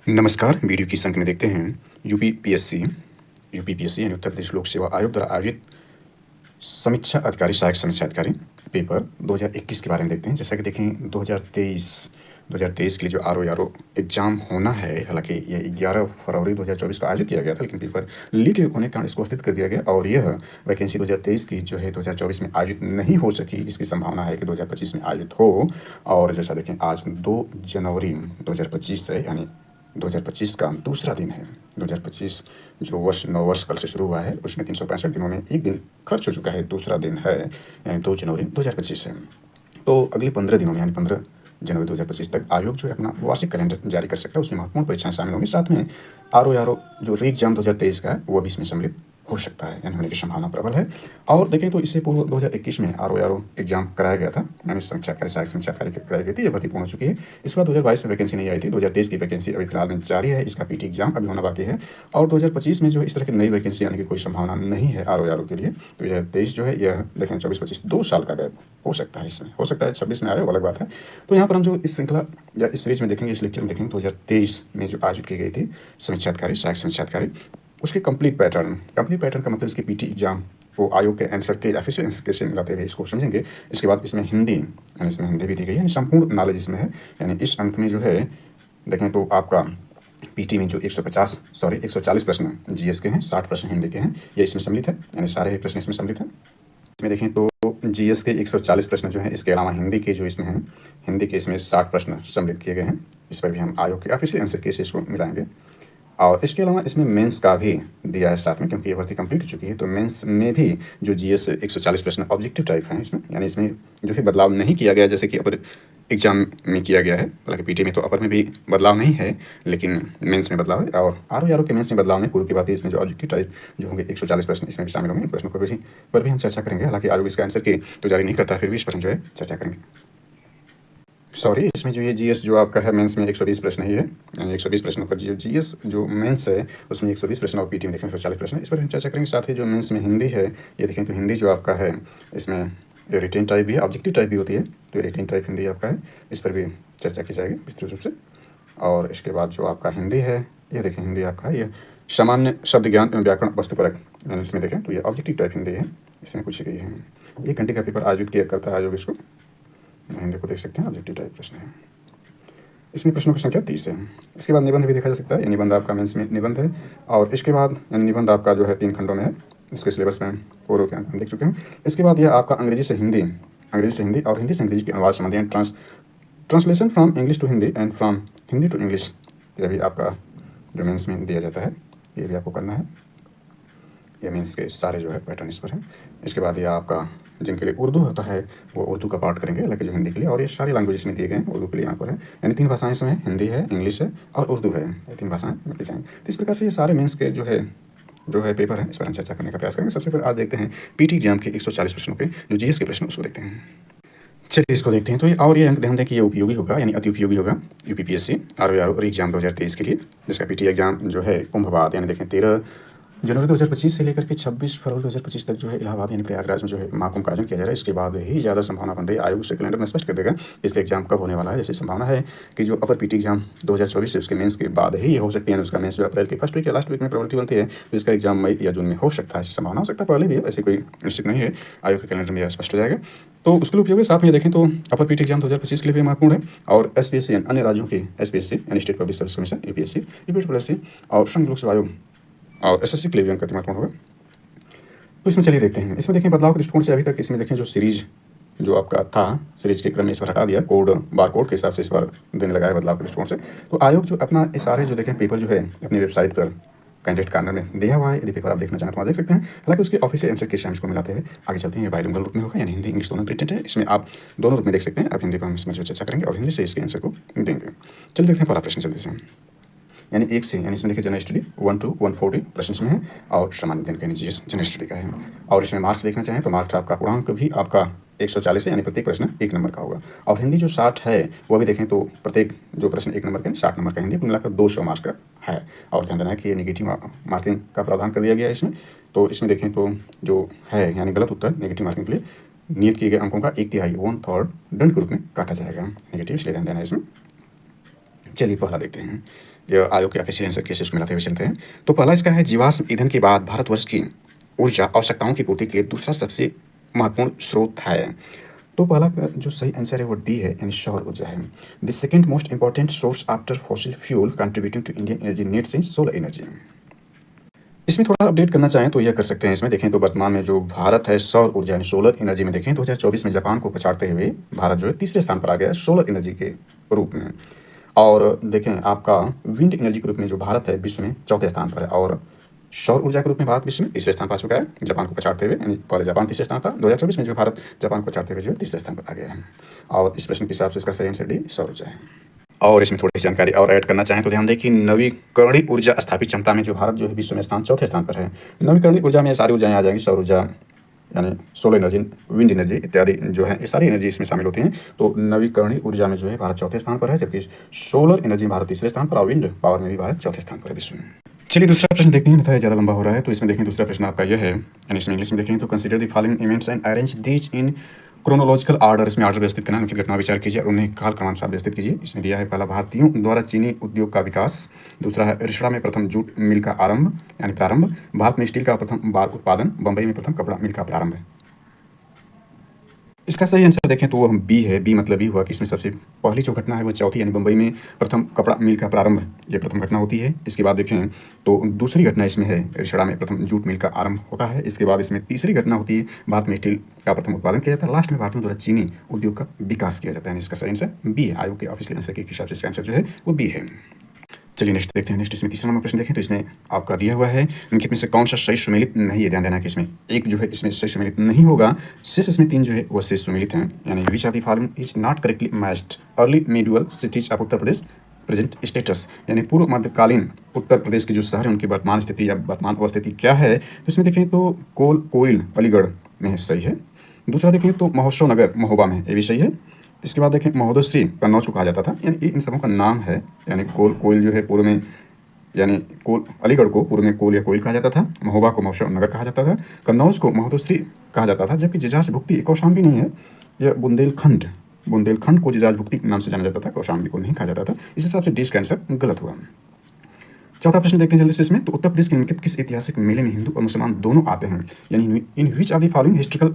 नमस्कार, वीडियो की संख्या में देखते हैं यूपीपीएससी यानी उत्तर प्रदेश लोक सेवा आयोग द्वारा आयोजित समीक्षा अधिकारी सहायक समीक्षा अधिकारी पेपर 2021 के बारे में देखते हैं। जैसा कि देखें 2023 के लिए जो आरओ एग्जाम होना है, हालांकि ये 11 फरवरी 2024 को आयोजित किया गया था, लेकिन पेपर लीक होने के कारण इसको स्थित कर दिया गया और यह वैकेंसी 2023 की जो है 2024 में आयोजित नहीं हो सकी। इसकी संभावना है कि 2025 में आयोजित हो। और जैसा देखें आज 2 जनवरी 2025 से यानी 2025 का दूसरा दिन है। 2025 जो नव वर्ष कल से शुरू हुआ है उसमें 365 दिनों में एक दिन खर्च हो चुका है, दूसरा दिन है यानी 2 जनवरी 2025 है। तो अगले 15 दिनों में यानी 15 जनवरी 2025 तक आयोग जो है अपना वार्षिक कैलेंडर जारी कर सकता है। उसमें महत्वपूर्ण परीक्षाएं शामिल होंगी, साथ में आरओ जो री एग्जाम 2023 का है वो भी इसमें सम्मिलित हो सकता है, यानी होने की संभावना प्रबल है। और देखें तो इससे पूर्व 2021 में आरओ एग्जाम कराया गया था, यानी सहायक समीक्षा कार्य कराई गई थी, ये भर्ती पूर्ण हो चुकी है। इसके बाद 2022 में वैकेंसी नहीं आई थी, 2023 की वैकेंसी अभी फिलहाल में जारी है, इसका पीटी एग्जाम अभी होना बाकी है। और 2025 में जो है इस तरह की नई वैकेंसी आने की कोई संभावना नहीं है आरओ के लिए। 2023 जो है यह देखें 24-25 2 साल का गैप हो सकता है, इसमें हो सकता है 26 में आए, अलग बात है। तो यहाँ पर हम जो इस श्रृंखला या इस सीरीज में देखेंगे, इस लेक्चर में देखेंगे 2023 में जो आयोजित की गई थी समीक्षा अधिकारी सहायक समीक्षा अधिकारी उसके कंप्लीट पैटर्न का मतलब इसके पीटी एग्जाम को आयोग के आंसर के ऑफिशियल आंसर कैसे मिलाते हुए इसको समझेंगे। इसके बाद इसमें हिंदी भी दी गई है, यानी संपूर्ण नॉलेज इसमें है। यानी इस अंक में जो है देखें तो आपका पीटी में जो 140 प्रश्न जीएस के हैं, 60 प्रश्न हिंदी के हैं, ये इसमें सम्मिलित है, यानी सारे प्रश्न इसमें सम्मिलित हैं। इसमें देखें तो जीएस के 140 प्रश्न जो हैं, इसके अलावा हिंदी के जो इसमें हैं, हिंदी के इसमें 60 प्रश्न सम्मिलित किए गए हैं। इस पर भी हम आयोग के ऑफिशियल आंसर के से इसको मिलाएंगे। और इसके अलावा इसमें मेंस का भी दिया है साथ में, क्योंकि ये भर्ती कंप्लीट हो चुकी है। तो मेंस में भी जो जीएस 140 प्रश्न ऑब्जेक्टिव टाइप हैं इसमें, यानी इसमें जो है बदलाव नहीं किया गया जैसे कि अपर एग्जाम में किया गया है। हालांकि पीटी में तो अपर में भी बदलाव नहीं है, लेकिन मेंस में बदलाव है। और आरओ के मेंस में बदलाव नहीं, पूर्व की बात है। इसमें जो ऑब्जेक्टिव टाइप जो होंगे 140 प्रश्न इसमें भी शामिल होंगे। इन प्रश्नों पर भी हम चर्चा करेंगे। हालांकि आयोग इसका आंसर की तो जारी नहीं करता, फिर भी इस पर जो है चर्चा करेंगे। इसमें जो ये जीएस जो आपका है मेंस में 120 प्रश्न ही है, यानी 120 प्रश्नों पर जो जीएस जो मेंस है उसमें 120 प्रश्न और पीटी में देखें 140 प्रश्न, इस पर हम चर्चा करेंगे। साथ ही जो मेंस में हिंदी है, ये देखें तो हिंदी जो आपका है इसमें रिटेन टाइप भी है, ऑब्जेक्टिव टाइप भी होती है। तो रिटेन टाइप हिंदी आपका है, इस पर भी चर्चा की जाएगी विस्तृत रूप से। और इसके बाद जो आपका हिंदी है, ये देखें हिंदी आपका है ये सामान्य शब्द ज्ञान एवं व्याकरण वस्तुपरक, यानी इसमें देखें तो ये ऑब्जेक्टिव टाइप हिंदी है, इसमें पूछी गई है। 1 घंटे का पेपर आयोजित किया करता है आयोग, इसको हिंदी को देख सकते हैं, ऑब्जेक्टिव टाइप प्रश्न है। इसमें प्रश्नों की संख्या 30 है। इसके बाद निबंध भी देखा जा सकता है, ये निबंध आपका मेंस में निबंध है। और इसके बाद यानी निबंध आपका जो है 3 खंडों में है, इसके सिलेबस में पूर्व के हम देख चुके हैं। इसके बाद यह आपका अंग्रेजी से हिंदी और हिंदी से अंग्रेजी के अनुवाद संबंधी translation from English to Hindi and from Hindi to English, यह भी आपका जो मेंस में दिया जाता है, ये भी आपको करना है। ये मीन्स के सारे जो है पैटर्न इस पर है। इसके बाद ये आपका जिनके लिए उर्दू होता है वो उर्दू का पार्ट करेंगे, हालांकि जो हिंदी के लिए, और ये सारी लैंग्वेज में दिए गए हैं उर्दू के लिए यहाँ पर है। यानी 3 भाषाएं इसमें हिंदी है, इंग्लिश है और उर्दू है, ये 3 भाषाएं मिल जाएंगी। तो इस प्रकार से ये सारे मीन्स के जो है पेपर है, इस पर हम चर्चा करने का प्रयास करेंगे। सबसे पहले आज देखते हैं पीटी एग्जाम के 140 प्रश्नों के जो जीएस के प्रश्न उसको देखते हैं। चलिए इसको देखते हैं। तो ये अंक ध्यान दें कि ये उपयोगी होगा, यानी अति उपयोगी होगा यूपीपीएससी आरओ एग्जाम 2023 के लिए, जिसका पीटी एग्जाम जो है कुंभ बाद यानी देखें 13 जनवरी 2025 से लेकर के 26 फरवरी 2025 तक जो है इलाहाबाद यानी प्रयागराज में जो है महाकुंभ का आयोजन किया जा रहा है। इसके बाद ही ज़्यादा संभावना बन रही है, आयोग से कैलेंडर में स्पष्ट कर देगा इसका एग्जाम कब होने वाला है। जैसे संभावना है कि जो अपर पीटी एग्जाम 2024 से उसके मेंस के बाद ही हो सकती है, उसका मेंस जो अप्रैल के फर्स्ट वीक या लास्ट वीक में प्रोबेबिलिटी बनती है, तो इसका एग्जाम मई या जून में हो सकता है। संभावना हो सकता है पहले भी, ऐसे कोई निश्चित नहीं है, आयोग के कैलेंडर में यह स्पष्ट हो जाएगा। तो उसके लिए उपयोग है। साथ में देखें तो अपर पीटी एग्जाम 2025 के लिए भी महत्वपूर्ण है। और एसपीएससी अन्य राज्यों की एसपीएससी यानी state public service commission UPSC, UPSC और संघ लोक सेवा आयोग और एसएससी के लिए भी अंक महत्वपूर्ण होगा। तो इसमें चलिए देखते हैं। इसमें देखें बदलाव के दृष्टिकोण से अभी तक इसमें देखें जो सीरीज जो आपका था, सीरीज के क्रम में इस पर हटा दिया, बार कोड के हिसाब से इस पर देने लगा है बदलाव के दृष्टिकोण से। तो आयोग जो अपना ये सारे जो देखें पेपर जो है अपनी वेबसाइट पर कैंडिडेट कॉर्नर में दिया हुआ है, यदि पेपर आप देखना चाहें तो वहाँ देख सकते हैं। हालांकि उसके ऑफिशियल आंसर के शाम को मिलाते हुए आगे चलते हैं। ये बाइलिंगुअल रूप में होगा, यानी हिंदी इंग्लिश दोनों प्रिंटेड है। इसमें आप दोनों रूप में देख सकते हैं। आप हिंदी पर हम इसमें चर्चा करेंगे और हिंदी से इसके आंसर को देंगे। चलिए देखते हैं पहला प्रश्न जल्दी से, यानी 1 से, यानी इसमें देखिए जनरल स्टडी 1 to 140 प्रश्न इसमें है और सामान्य ज्ञान का जनरल स्टडी का है। और इसमें मार्क्स देखना चाहें तो मार्क्स आपका पूर्णांक भी आपका 140 है, यानी प्रत्येक प्रश्न 1 नंबर का होगा। और हिंदी जो 60 है वो भी देखें तो प्रत्येक जो प्रश्न 1 नंबर का 60 नंबर का हिंदी कुल मिलाकर 200 मार्क्स का है। और ध्यान देना है कि ये निगेटिव मार्किंग का प्रावधान कर दिया गया है इसमें। तो इसमें देखें तो जो है यानी गलत उत्तर नेगेटिव मार्किंग के लिए नियत किए गए अंकों का 1/3 1/3 दंड के रूप में काटा जाएगा नेगेटिव, इसलिए ध्यान देना है इसमें। चलिए पहला देखते हैं। यह आयोग के ऑफिशियल आंसर कैसे उसको मिलाते हुए चलते हैं। तो पहला इसका है, जीवाश्म ईंधन के बाद भारतवर्ष की ऊर्जा आवश्यकताओं की पूर्ति के लिए दूसरा सबसे महत्वपूर्ण स्रोत है। तो पहला का जो सही आंसर है वो डी है, यानी सौर ऊर्जा है। The second most important source after fossil fuel contributing to Indian energy needs is solar energy. इसमें थोड़ा अपडेट करना चाहें तो यह कर सकते हैं। इसमें देखें तो वर्तमान में जो भारत है सौर ऊर्जा यानी सोलर एनर्जी में देखें 2024 में जापान को पछाड़ते हुए भारत जो है तीसरे स्थान पर आ गया सोलर एनर्जी के रूप में। और देखें आपका विंड एनर्जी के रूप में जो भारत है विश्व में चौथे स्थान पर है, और सौर ऊर्जा के रूप में भारत विश्व में तीसरे स्थान पर आ चुका है जापान को पछाड़ते हुए। यानी पहले जापान तीसरे स्थान था, 2024 में जो भारत जापान को पछाड़ते हुए जो है तीसरे स्थान पर आ गया है। और इस प्रश्न के हिसाब से इसका सही आंसर डी सौर ऊर्जा है। और इसमें थोड़ी सी जानकारी और ऐड करना चाहें तो ध्यान दें कि नवीकरणीय ऊर्जा स्थापित क्षमता में जो भारत जो है विश्व में चौथे स्थान पर है। नवीकरणीय ऊर्जा में सारी ऊर्जाएं आ जाएंगी, सौर ऊर्जा यानी सोलर एनर्जी, विंड एनर्जी इत्यादि जो है ये सारी एनर्जी इसमें शामिल होती हैं। तो नवीकरणीय ऊर्जा में जो है भारत चौथे स्थान पर है, जबकि सोलर एनर्जी में भारत तीसरे स्थान पर और विंड पावर में भी भारत चौथे स्थान पर है विश्व में। चलिए दूसरा प्रश्न देखते हैं, नहीं ज़्यादा लंबा हो रहा है। तो इसमें देखें दूसरा प्रश्न आपका यह है, यानी इसमें इंग्लिश में देखें तो consider the following events and arrange these in chronological order. इसमें आर्डर व्यवस्थित करना, उनकी घटना विचार कीजिए और उन्हें काल क्रमानुसार व्यवस्थित कीजिए। इसमें दिया है पहला, भारतीयों द्वारा चीनी उद्योग का विकास। दूसरा है, रिषड़ा में प्रथम जूट मिल का आरंभ यानी प्रारंभ। भारत में स्टील का प्रथम बार उत्पादन। बंबई में प्रथम कपड़ा मिल का प्रारंभ। इसका सही आंसर देखें तो वो हम बी है। बी मतलब ये हुआ कि इसमें सबसे पहली जो घटना है वो चौथी यानी बंबई में प्रथम कपड़ा मिल का प्रारंभ, ये प्रथम घटना होती है। इसके बाद देखें तो दूसरी घटना इसमें है, रिषड़ा में प्रथम जूट मिल का आरंभ होता है। इसके बाद इसमें तीसरी घटना होती है, भारत में स्टील का प्रथम उत्पादन किया जाता है। लास्ट में भारतीयों द्वारा चीनी उद्योग का विकास किया जाता है। इसका सही आंसर बी है। आयोग के ऑफिशियल आंसर के हिसाब से इसका आंसर जो है वो बी है। चलिए नेक्स्ट देखते हैं। नेक्स्ट इसमें तीसरा नंबर प्रश्न देखें तो इसमें आपका दिया हुआ है, इनके में से कौन सा सही सुमेलित नहीं है। ध्यान देना कि इसमें एक जो है इसमें सही सुमेलित नहीं होगा, शेष इसमें तीन जो है वो सही सुमेलित हैं। यानी which of the following is not correctly matched early medieval cities of Uttar Pradesh present status. यानी पूर्व मध्यकालीन उत्तर प्रदेश के जो शहर है उनकी वर्तमान स्थिति या वर्तमान अवस्थिति क्या है। तो इसमें देखें तो कोइल अलीगढ़ में सही है। दूसरा देखें तो महोत्सव नगर महोबा में, ये भी सही है। इसके बाद देखें महोदयश्री कन्नौज को कहा जाता था, यानी इन सबों का नाम है। यानी कोइल जो है पूर्व में, यानी अलीगढ़ को पूर्व में कोल या कोइल कहा जाता था, महोबा को महोत्सव नगर कहा जाता था, कन्नौज को महोदयश्री कहा जाता था। जबकि जिजाज भुक्ति कौशाम्बी नहीं है, यह बुंदेलखंड को जिजाज भुक्ति नाम से जाना जाता था, कौशाम्बी को नहीं कहा जाता था। इस हिसाब से डी का आंसर गलत हुआ। चौथा प्रश्न देखते हैं जल्दी से इसमें। तो उत्तर प्रदेश के निम्नलिखित किस ऐतिहासिक मेले में हिंदू और मुसलमान दोनों आते हैं। यानी in which of the following historical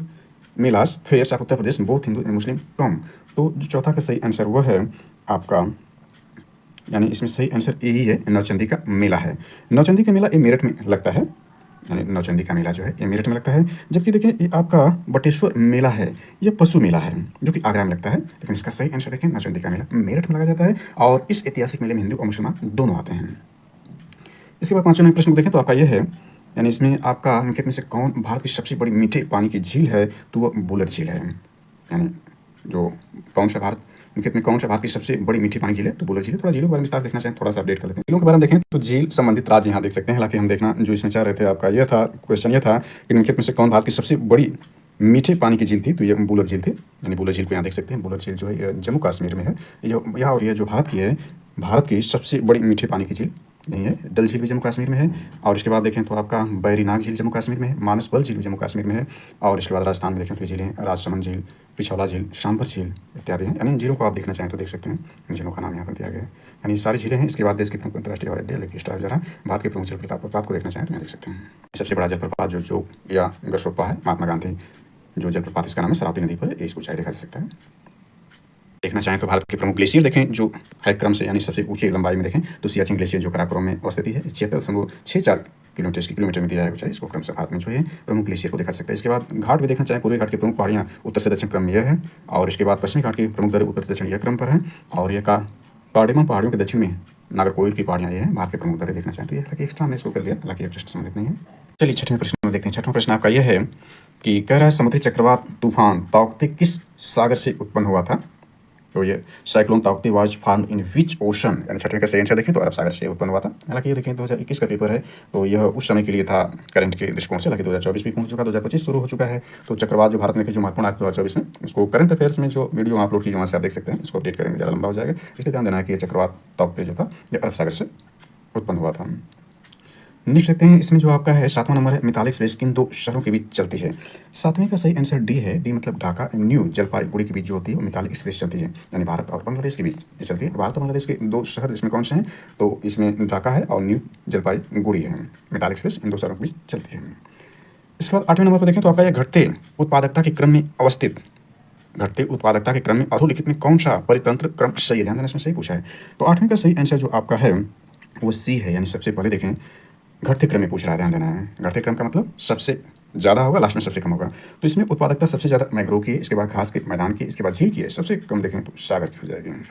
melas fairs of Uttar Pradesh both Hindu and Muslim come. तो जो चौथा का सही आंसर वह है आपका, यानी इसमें सही आंसर ए ही है, नौचंदी का मेला है। नौचंदी का मेला ये मेरठ में लगता है, यानी नौचंदी का मेला जो है ये मेरठ में लगता है। जबकि देखिए ये आपका बटेश्वर मेला है, ये पशु मेला है जो कि आगरा में लगता है। लेकिन इसका सही आंसर देखें, नौचंदी का मेला मेरठ में लगा जाता है और इस ऐतिहासिक मेले में हिंदू और मुसलमान दोनों आते हैं। इसके बाद पांचवें प्रश्न को देखें तो आपका यह है, यानी इसमें आपका निम्नलिखित में से कौन भारत की सबसे बड़ी मीठे पानी की झील है। तो वह बुलर झील है। यानी जो कौन सा भारत निम्नलिखित में कौन सा भारत की सबसे बड़ी मीठी पानी झील है, तो बुलर झील है। थोड़ा झीलों के बारे में विस्तार देखना चाहें, थोड़ा सा अपडेट कर लेते हैं। झीलों के बारे में देखें तो झील संबंधित राज्य यहाँ देख सकते हैं। हालांकि हम देखना जो इसमें चाह रहे थे आपका यह था, क्वेश्चन यह था कि निम्नलिखित में से कौन भारत की सबसे बड़ी मीठे पानी की झील थी, तो ये बुलर झील थी। यानी बुलर झील को यहाँ देख सकते हैं। बुलर झील जो है जम्मू कश्मीर में है यह, और यह जो भारत की है, भारत की सबसे बड़ी मीठे पानी की झील नहीं है। डल झील भी जम्मू कश्मीर में है। और इसके बाद देखें तो आपका बैरीनाग झील जम्मू कश्मीर में है। मानसबल झील भी जम्मू कश्मीर में है। और इसके बाद राजस्थान में देखें तो झीलें राजसमंद झील, पिछौला झील, सांभर झील इत्यादि हैं। यानी इन झीलों को आप देखना चाहें तो देख सकते हैं। इन झीलों का नाम यहाँ पर दिया गया है। यानी सारी झीलें हैं। इसके बाद देश के प्रमुख अंतर्राष्ट्रीय हवाई अड्डे लेकिन स्टार जरा भारत के प्रमुख जलप्रपात को देखना चाहें तो यहाँ देख सकते हैं। सबसे बड़ा जलप्रपात जो या गसोप्पा है, महात्मा गांधी जो जलप्रपात इसका नाम है, शरावती नदी पर इसको ऊंचाई देखा जा सकता है। देखना चाहें तो भारत के प्रमुख ग्लेशियर देखें जो है क्रम से, यानी सबसे ऊंची लंबाई में देखें तो सियाचिन ग्लेशियर जो काराकोरम में अवस्थित है, 76.64 किलोमीटर में दिया है ऊंचाई। इसको क्रम से भारत में जो है प्रमुख ग्लेशियर को देखा सकता है। इसके बाद घाट भी देखना चाहें, पूर्वी घाट की प्रमुख पहाड़ियाँ उत्तर से दक्षिण क्रम में यह है। और इसके बाद पश्चिमी घाट की प्रमुख दर उत्तर से दक्षिण यह क्रम पर है। और यह कार्डेमन पहाड़ियों के दक्षिण में नागरकोइल की पहाड़ियाँ ये हैं भारत के प्रमुख दरें देखना चाहें तो ये, हालांकि एक्स्ट्रा हमने इसको कर लिया, हालांकि ये प्रश्न संबंधित नहीं है। चलिए छठवें प्रश्न में देखते हैं। छठवां प्रश्न आपका यह है कि कह रहा है समुद्री चक्रवात तूफान ताउते किस सागर से उत्पन्न हुआ था। तो ये साइक्लोन ताउते was form in which ocean, यानी छठवें का सही आंसर देखें तो अरब सागर से उत्पन्न हुआ था। हालांकि ये देखें 2021 का पेपर है तो यह उस समय के लिए था करंट के दृष्टिकोण से। हालांकि 2024 भी पहुंच चुका, 2025 शुरू हो चुका है। तो चक्रवात जो भारत में जो महत्वपूर्ण आया 2024 में, उसको करंट अफेयर्स में जो वीडियो अपलोड की वहाँ से आप देख सकते हैं। इसको अपडेट करेंगे, ज़्यादा लंबा हो जाएगा, इसलिए ध्यान देना है कि ये चक्रवात ताउते जो था ये अरब सागर से उत्पन्न हुआ था। नेक्स्ट देखते हैं, इसमें जो आपका है 7वां नंबर है, मिताली एक्सप्रेस किन दो शहरों के बीच चलती है? 7वें का सही आंसर डी है। डी मतलब ढाका न्यू जलपाईगुड़ी के बीच जो होती है वो मिताली एक्सप्रेस चलती है, यानी भारत और बांग्लादेश के बीच ये चलती है। भारत और बांग्लादेश के दो शहर इसमें कौन से हैं? तो इसमें ढाका है और न्यू जलपाईगुड़ी है। मिताली एक्सप्रेस इन दो शहरों के बीच चलती है। इसके बाद 8वें नंबर पर देखें तो आपका यह घटते उत्पादकता के क्रम में अवस्थित, घटते उत्पादकता के क्रम में अधोलिखित में कौन सा परितंत्र क्रम सही है? ध्यान देना, इसमें सही पूछा है। तो 8वें का सही आंसर जो आपका है वो सी है, यानी सबसे पहले देखें घटते क्रम में पूछ रहा है, ध्यान देना है। घटते क्रम का मतलब सबसे ज़्यादा होगा, लास्ट में सबसे कम होगा। तो इसमें उत्पादकता सबसे ज़्यादा मैंग्रोव की है, इसके बाद घास के मैदान की, इसके बाद झील की है, सबसे कम देखें तो सागर की हो जाएगी।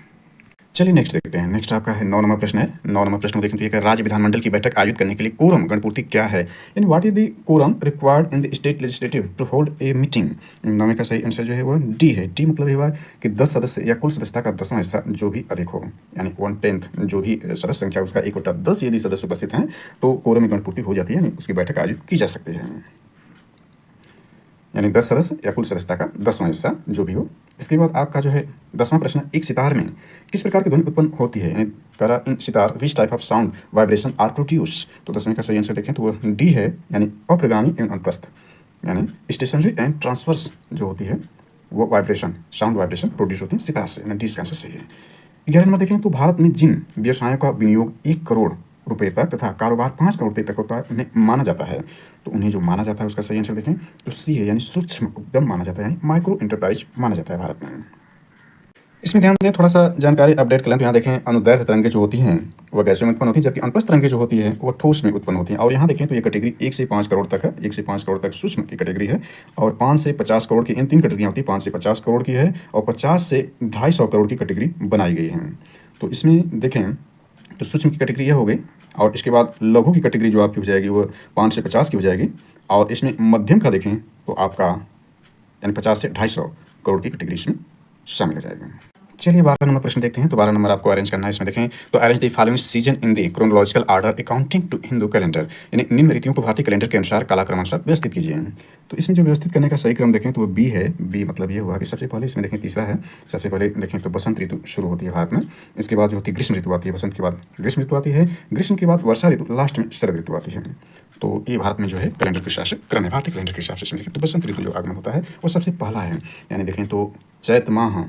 चलिए नेक्स्ट देखते हैं। नेक्स्ट आपका है 9 नंबर प्रश्न है। 9 नंबर प्रश्न को देखें तो ये राज्य विधानमंडल की बैठक आयोजित करने के लिए कोरम गणपूर्ति क्या है? यानी what is the quorum required in the state legislative to hold a meeting? 9वें का सही आंसर जो है वो डी है। डी मतलब ये हुआ कि 10 सदस्य या कुल सदस्यता का 10वां हिस्सा जो भी अधिक हो, यानी 1/10 जो भी सदस्य संख्या उसका 1/10 यदि सदस्य उपस्थित हैं तो कोरम में गणपूर्ति हो जाती है, यानी उसकी बैठक आयोजित की जा सकती है। यानी 10 सदस्य या कुल सदस्यता का 10वां हिस्सा जो भी हो। इसके बाद आपका जो है 10वां प्रश्न, एक सितार में किस प्रकार की ध्वनि उत्पन्न होती है? यानी करा in sitar which type of sound vibration are produce? तो 10वें का सही आंसर देखें तो वो डी है, यानी अप्रगामी एवं अनुप्रस्थ, यानी स्टेशनरी एंड ट्रांसवर्स जो होती है वो वाइब्रेशन, साउंड वाइब्रेशन प्रोड्यूस होती है सितार से, यानी डी इसका आंसर सही है। 11 नंबर देखें तो भारत में जिन व्यवसायों का विनियोग 1 करोड़ रुपए तक तथा कारोबार 5 करोड़ रुपए तक होता है उन्हें माना जाता है, तो उन्हें जो माना जाता है उसका सही आंसर देखें तो सी है, यानी सूक्ष्म उद्यम माना जाता है, यानी माइक्रो एंटरप्राइज माना जाता है भारत में। इसमें ध्यान दें, थोड़ा सा जानकारी अपडेट कर लें तो यहाँ देखें अनुदैर्ध्य तरंगें जो होती हैं वह गैसों में उत्पन्न होती हैं, जबकि अनुप्रस्थ तरंगें जो होती है वह ठोस में उत्पन्न होती हैं। और यहाँ देखें तो ये कैटेगरी 1 से 5 करोड़ तक है, 1 से 5 करोड़ तक सूक्ष्म की कैटेगरी है, और 5 से 50 करोड़ की इन 3 कैटेगरियाँ होती हैं, 5 से 50 करोड़ की है, और 50 से 250 करोड़ की कैटेगरी बनाई गई है। तो इसमें देखें तो सूक्ष्म की कैटेगरी यह हो गई, और इसके बाद लघु की कैटेगरी जो आपकी हो जाएगी वो 5 से 50 की हो जाएगी, और इसमें मध्यम का देखें तो आपका यानी 50 से 250 करोड़ की कैटेगरी इसमें शामिल हो जाएगी। चलिए 12 नंबर प्रश्न देखते हैं। तो 12 नंबर आपको अरेंज करना है। इसमें देखें तो arrange the following season in the chronological order accounting to Hindu calendar, यानी निम्न रीतियों को भारतीय कैलेंडर के अनुसार कालाक्रमानुसार व्यवस्थित कीजिए। तो इसमें जो व्यवस्थित करने का सही क्रम देखें तो वो बी है। बी मतलब ये हुआ कि सबसे पहले इसमें देखें तीसरा है, सबसे पहले देखें तो बसंत ऋतु शुरू होती है भारत में, इसके बाद जो होती है ग्रीष्म ऋतु आती है, बसंत के बाद ग्रीष्म ऋतु आती है, ग्रीष्म के बाद वर्षा ऋतु, लास्ट में शरद ऋतु आती है। तो ये भारत में जो है कैलेंडर के हिसाब से क्रम है, भारतीय कैलेंडर के हिसाब से इसमें देखें तो बसंत ऋतु जो आगमन होता है वो सबसे पहला है, यानी देखें तो चैत माह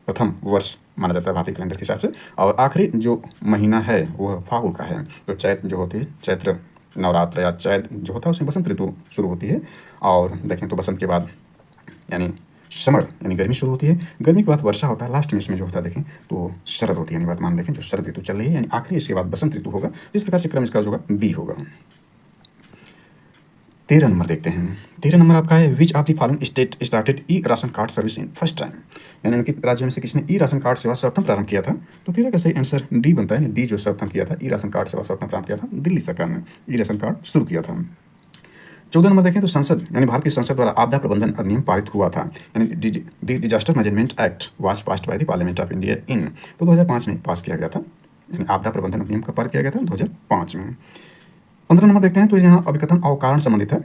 प्रथम वर्ष माना जाता है भारतीय कैलेंडर के हिसाब से, और आखिरी जो महीना है वह फागुन का है। तो चैत जो होती है, चैत्र नवरात्र या चैत जो होता है उसमें बसंत ऋतु शुरू होती है, और देखें तो बसंत के बाद यानी समर यानी गर्मी शुरू होती है, गर्मी के बाद वर्षा होता है, लास्ट में इसमें जो होता है देखें तो शरद होती है, यानी वर्तमान देखें जो शरद ऋतु चल रही है, यानी आखिरी इसके बाद बसंत ऋतु होगा। इस प्रकार से क्रम इसका जो होगा बी होगा। 13 नंबर देखते हैं। 13 नंबर आपका है विच of the following state started E ration card service in first time, यानी उनके राज्य में से किसने ई राशन कार्ड सेवा सर्वप्रथम प्रारंभ किया था? तो 13 का सही आंसर डी बनता है, डी जो सर्वप्रथम किया था ई राशन कार्ड सेवा सर्वप्रथम प्रारंभ किया था दिल्ली सरकार ने ई राशन कार्ड शुरू किया था। 14 नंबर देखें तो संसद यानी भारत की संसद द्वारा आपदा प्रबंधन अधिनियम पारित हुआ था, यानी disaster management act was passed by the parliament of India in, तो 2005 में पास किया गया था, यानी आपदा प्रबंधन अधिनियम का पारित किया गया था 2005 में। 15 नंबर देखते हैं तो यहाँ अभिकथन और कारण संबंधित है,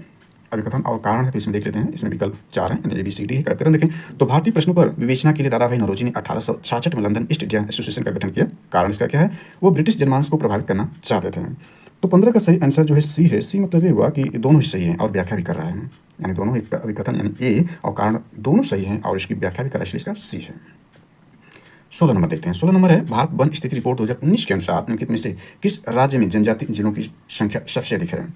अभिकथन और कारण है तो इसमें देख लेते हैं, इसमें विकल्प 4 है, यानी ABCD है। अभिकथन देखें तो भारतीय प्रश्नों पर विवेचना के लिए दादा भाई नौरोजी ने 1866 में लंदन ईस्ट इंडिया एसोसिएशन का गठन किया। कारण इसका क्या है? वो ब्रिटिश जनमानस को प्रभावित करना चाहते थे। तो 15 का सही आंसर जो है सी है। सी मतलब ये हुआ कि दोनों ही सही हैं और व्याख्या भी कर रहा है, यानी दोनों अभिकथन यानी ए और कारण दोनों सही हैं और इसकी व्याख्या भी कर रहा है, इसलिए इसका सी है। 16 नंबर देखते हैं। 16 नंबर है भारत वन स्थिति रिपोर्ट 2019 के अनुसार निम्नलिखित में से किस राज्य में जनजाति जिलों की संख्या सबसे अधिक है?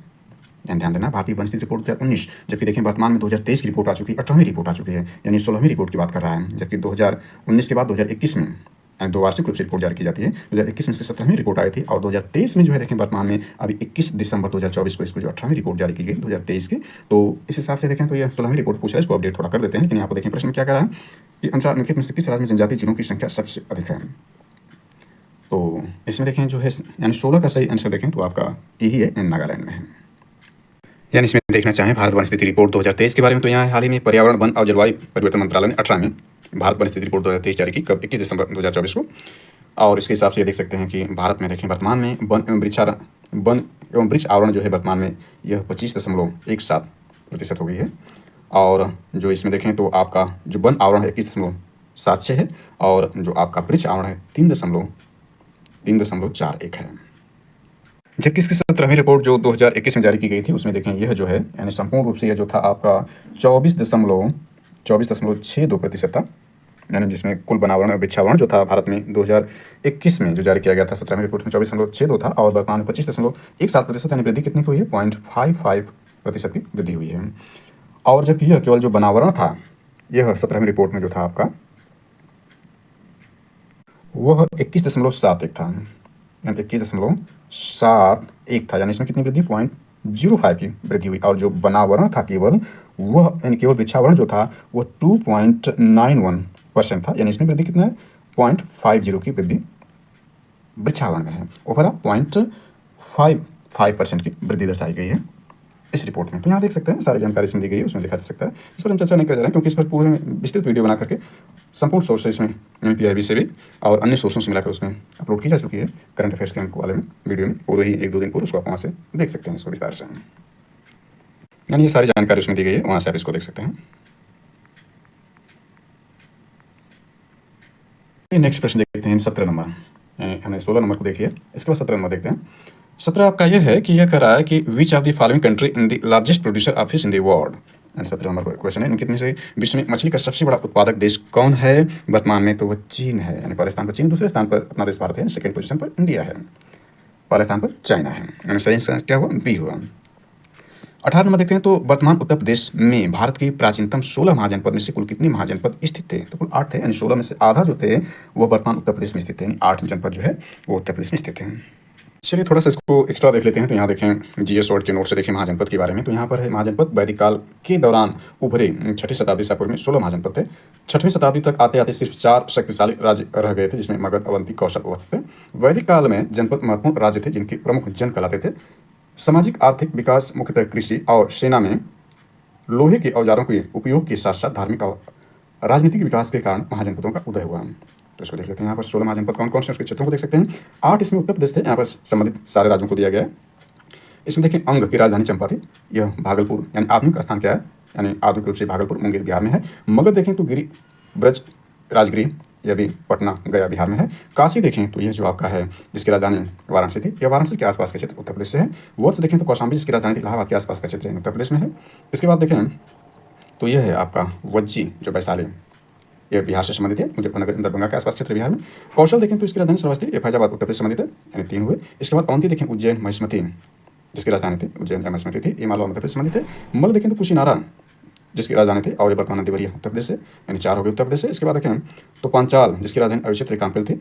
ध्यान देना, भारतीय वन स्थिति रिपोर्ट 2019, जबकि देखें वर्तमान में 2023 की रिपोर्ट आ चुकी है, 18वीं रिपोर्ट आ चुकी है, यानी 16वीं रिपोर्ट की बात कर रहा है, जबकि 2019 के बाद 2021 में यानी दो वार्षिक रूप से रिपोर्ट जारी की जाती है। 2021 में से 17वीं रिपोर्ट आई थी, और 2023 में जो है देखें वर्तमान में अभी 21 दिसंबर 2024 को इसको जो 18वीं रिपोर्ट जारी की गई 2023 की। तो इस हिसाब से देखें तो ये 16वीं रिपोर्ट पूछ रहा है, इसको अपडेट थोड़ा कर देते हैं। लेकिन यहाँ पर देखें प्रश्न क्या कर रहा है कि अनुसार निम्नलिखित में से किस राज्य में जनजातीय जिलों की संख्या सबसे अधिक है? तो इसमें देखें जो है यानी 16 का सही आंसर देखें तो आपका यही है, नागालैंड में है। यानी इसमें देखना चाहें भारत वन स्थिति रिपोर्ट 2023 के बारे में, तो यहाँ हाल ही में पर्यावरण वन और जलवायु परिवर्तन मंत्रालय ने 18 में भारत वन स्थिति रिपोर्ट 2023 जारी की, कब 21 दिसंबर 2024 को। और इसके हिसाब से ये देख सकते हैं कि भारत में देखें वर्तमान में वन एवं वृक्ष आवरण जो है वर्तमान में यह 25.17% हो गई है, और जो इसमें देखें तो आपका जो वन आवरण है 21.76 है, और जो आपका वृक्ष आवरण है 3.41 है। जबकि इसकी 17वीं रिपोर्ट जो 2021 में जारी की गई थी उसमें देखें यह जो है यानी संपूर्ण रूप से यह जो था आपका 24.62% था, यानी जिसमें कुल बनावरण और वृक्षावरण जो था भारत में 2021 में जो जारी किया गया था 17वीं रिपोर्ट में 24.62 था और वर्तमान में 25.17% यानी वृद्धि कितनी की हुई है 0.55% की वृद्धि हुई है। और जबकि यह केवल जो बनावरण था यह 17वीं रिपोर्ट में जो था आपका वह 21.71 था, यानी 21.71 था, यानी इसमें कितनी वृद्धि 0.05 की वृद्धि हुई। और जो बनावरण था केवल वह यानी केवल वृक्षावरण जो था वह 2.91% था, यानी इसमें वृद्धि कितना है 0.50 की वृद्धि वृक्षावरण में है। ओवरऑल 0.55% की वृद्धि दर्शाई गई है इस रिपोर्ट में। तो यहाँ देख सकते हैं सारी जानकारी इसमें दी गई है, उसमें लिखा जा सकता है। इस पर हम चर्चा नहीं कर जा रहे हैं क्योंकि इस पर पूरे विस्तृत वीडियो बना करके संपूर्ण सोर्सेस में PIB से भी और अन्य सोर्सों से मिलाकर उसमें अपलोड की जा चुकी है करंट अफेयर्स के अंक वाले में वीडियो में, पूरे ही 1-2 दिन पूर्व उसको आप वहाँ से देख सकते हैं इसको विस्तार से, यानी ये सारी जानकारी उसमें दी गई है, वहाँ से आप इसको देख सकते हैं। नेक्स्ट प्रश्न देखते हैं 17 नंबर, यानी हमने 16 नंबर को देख लिया, इसके बाद 17 नंबर देखते हैं। 17 आपका यह है कि यह कह रहा है कि विच of the following country in the largest producer of fish in the world. 17 number question है, इनके में से विश्व में मछली का सबसे बड़ा उत्पादक देश कौन है वर्तमान में? तो वह चीन है, यानी पहले स्थान पर चीन, दूसरे स्थान पर अपना देश भारत है, सेकंड पोजीशन पर इंडिया है, पहले स्थान पर चाइना है, यानी सही आंसर क्या हुआ बी हुआ। 18 नंबर देखते हैं, तो वर्तमान उत्तर प्रदेश में भारत के प्राचीनतम 16 महाजनपद में से कुल कितने महाजनपद स्थित थे? तो कुल 8 थे, यानी 16 में से आधा जो थे वो वर्तमान उत्तर प्रदेश में स्थित थे, यानी 8 जनपद जो है वो उत्तर प्रदेश में स्थित हैं। चलिए थोड़ा सा इसको एक्स्ट्रा देख लेते हैं। तो यहाँ देखें GS वर्ड के नोट से देखें महाजनपद के बारे में। तो यहाँ पर है महाजनपद वैदिक काल के दौरान उभरे 6वीं शताब्दी से पूर्व में 16 महाजनपद थे। 6वीं शताब्दी तक आते आते सिर्फ 4 शक्तिशाली राज्य रह गए थे, जिसमें मगध, अवंती, कौशल, वत्स थे। वैदिक काल में जनपद महत्वपूर्ण राज्य थे जिनके प्रमुख जन कहलाते थे। सामाजिक आर्थिक विकास मुख्यतः कृषि और सेना में लोहे के औजारों के उपयोग के साथ साथ धार्मिक और राजनीतिक विकास के कारण महाजनपदों का उदय हुआ। तो इसको देख लेते हैं। यहाँ पर 16 महाजनपद कौन कौन से उसके क्षेत्रों को देख सकते हैं। 8 इसमें उत्तर प्रदेश थे, यहाँ पर संबंधित सारे राज्यों को दिया गया है। इसमें देखिए अंग की राजधानी चंपा थी, यह भागलपुर यानी आधुनिक स्थान क्या है, यानी आधुनिक रूप से भागलपुर मुंगेर बिहार में है। मगध देखें तो गिरी ब्रज राजगिरी, यह भी पटना गया बिहार में है। काशी देखें तो यह जो आपका है जिसकी राजधानी वाराणसी थी, यह वाराणसी के आसपास के क्षेत्र उत्तर प्रदेश से है। वत्स देखें तो कौशाम्बी जिसकी राजधानी थी इलाहाबाद के आसपास का क्षेत्र उत्तर प्रदेश में है। इसके बाद देखें तो यह है आपका वज्जी जो वैशाली, यह बिहार से संबंधित है, मुजफ्फरनगर दरभंगा के आसपास क्षेत्र बिहार में। कौशल देखें तो इसकी राजधानी श्रावस्ती, यह फैजाबाद उत्तर प्रदेश संबंधित है, यानी 3 हुए। इसके बाद अवंती देखें उज्जैन महिष्मती जिसकी राजधानी थी उज्जैन या महिष्मती थी, ये मालवा मध्य प्रदेश संबंधित है। मल देखें तो कुशीनारा जिसकी राजधानी थी और ये वर्तमान देवरिया उत्तर प्रदेश से, यानी 4 हो गए उत्तर प्रदेश से। इसके बाद देखें तो पांचाल जिसकी राजधानी अविक्षेत्र काम्पिल थी,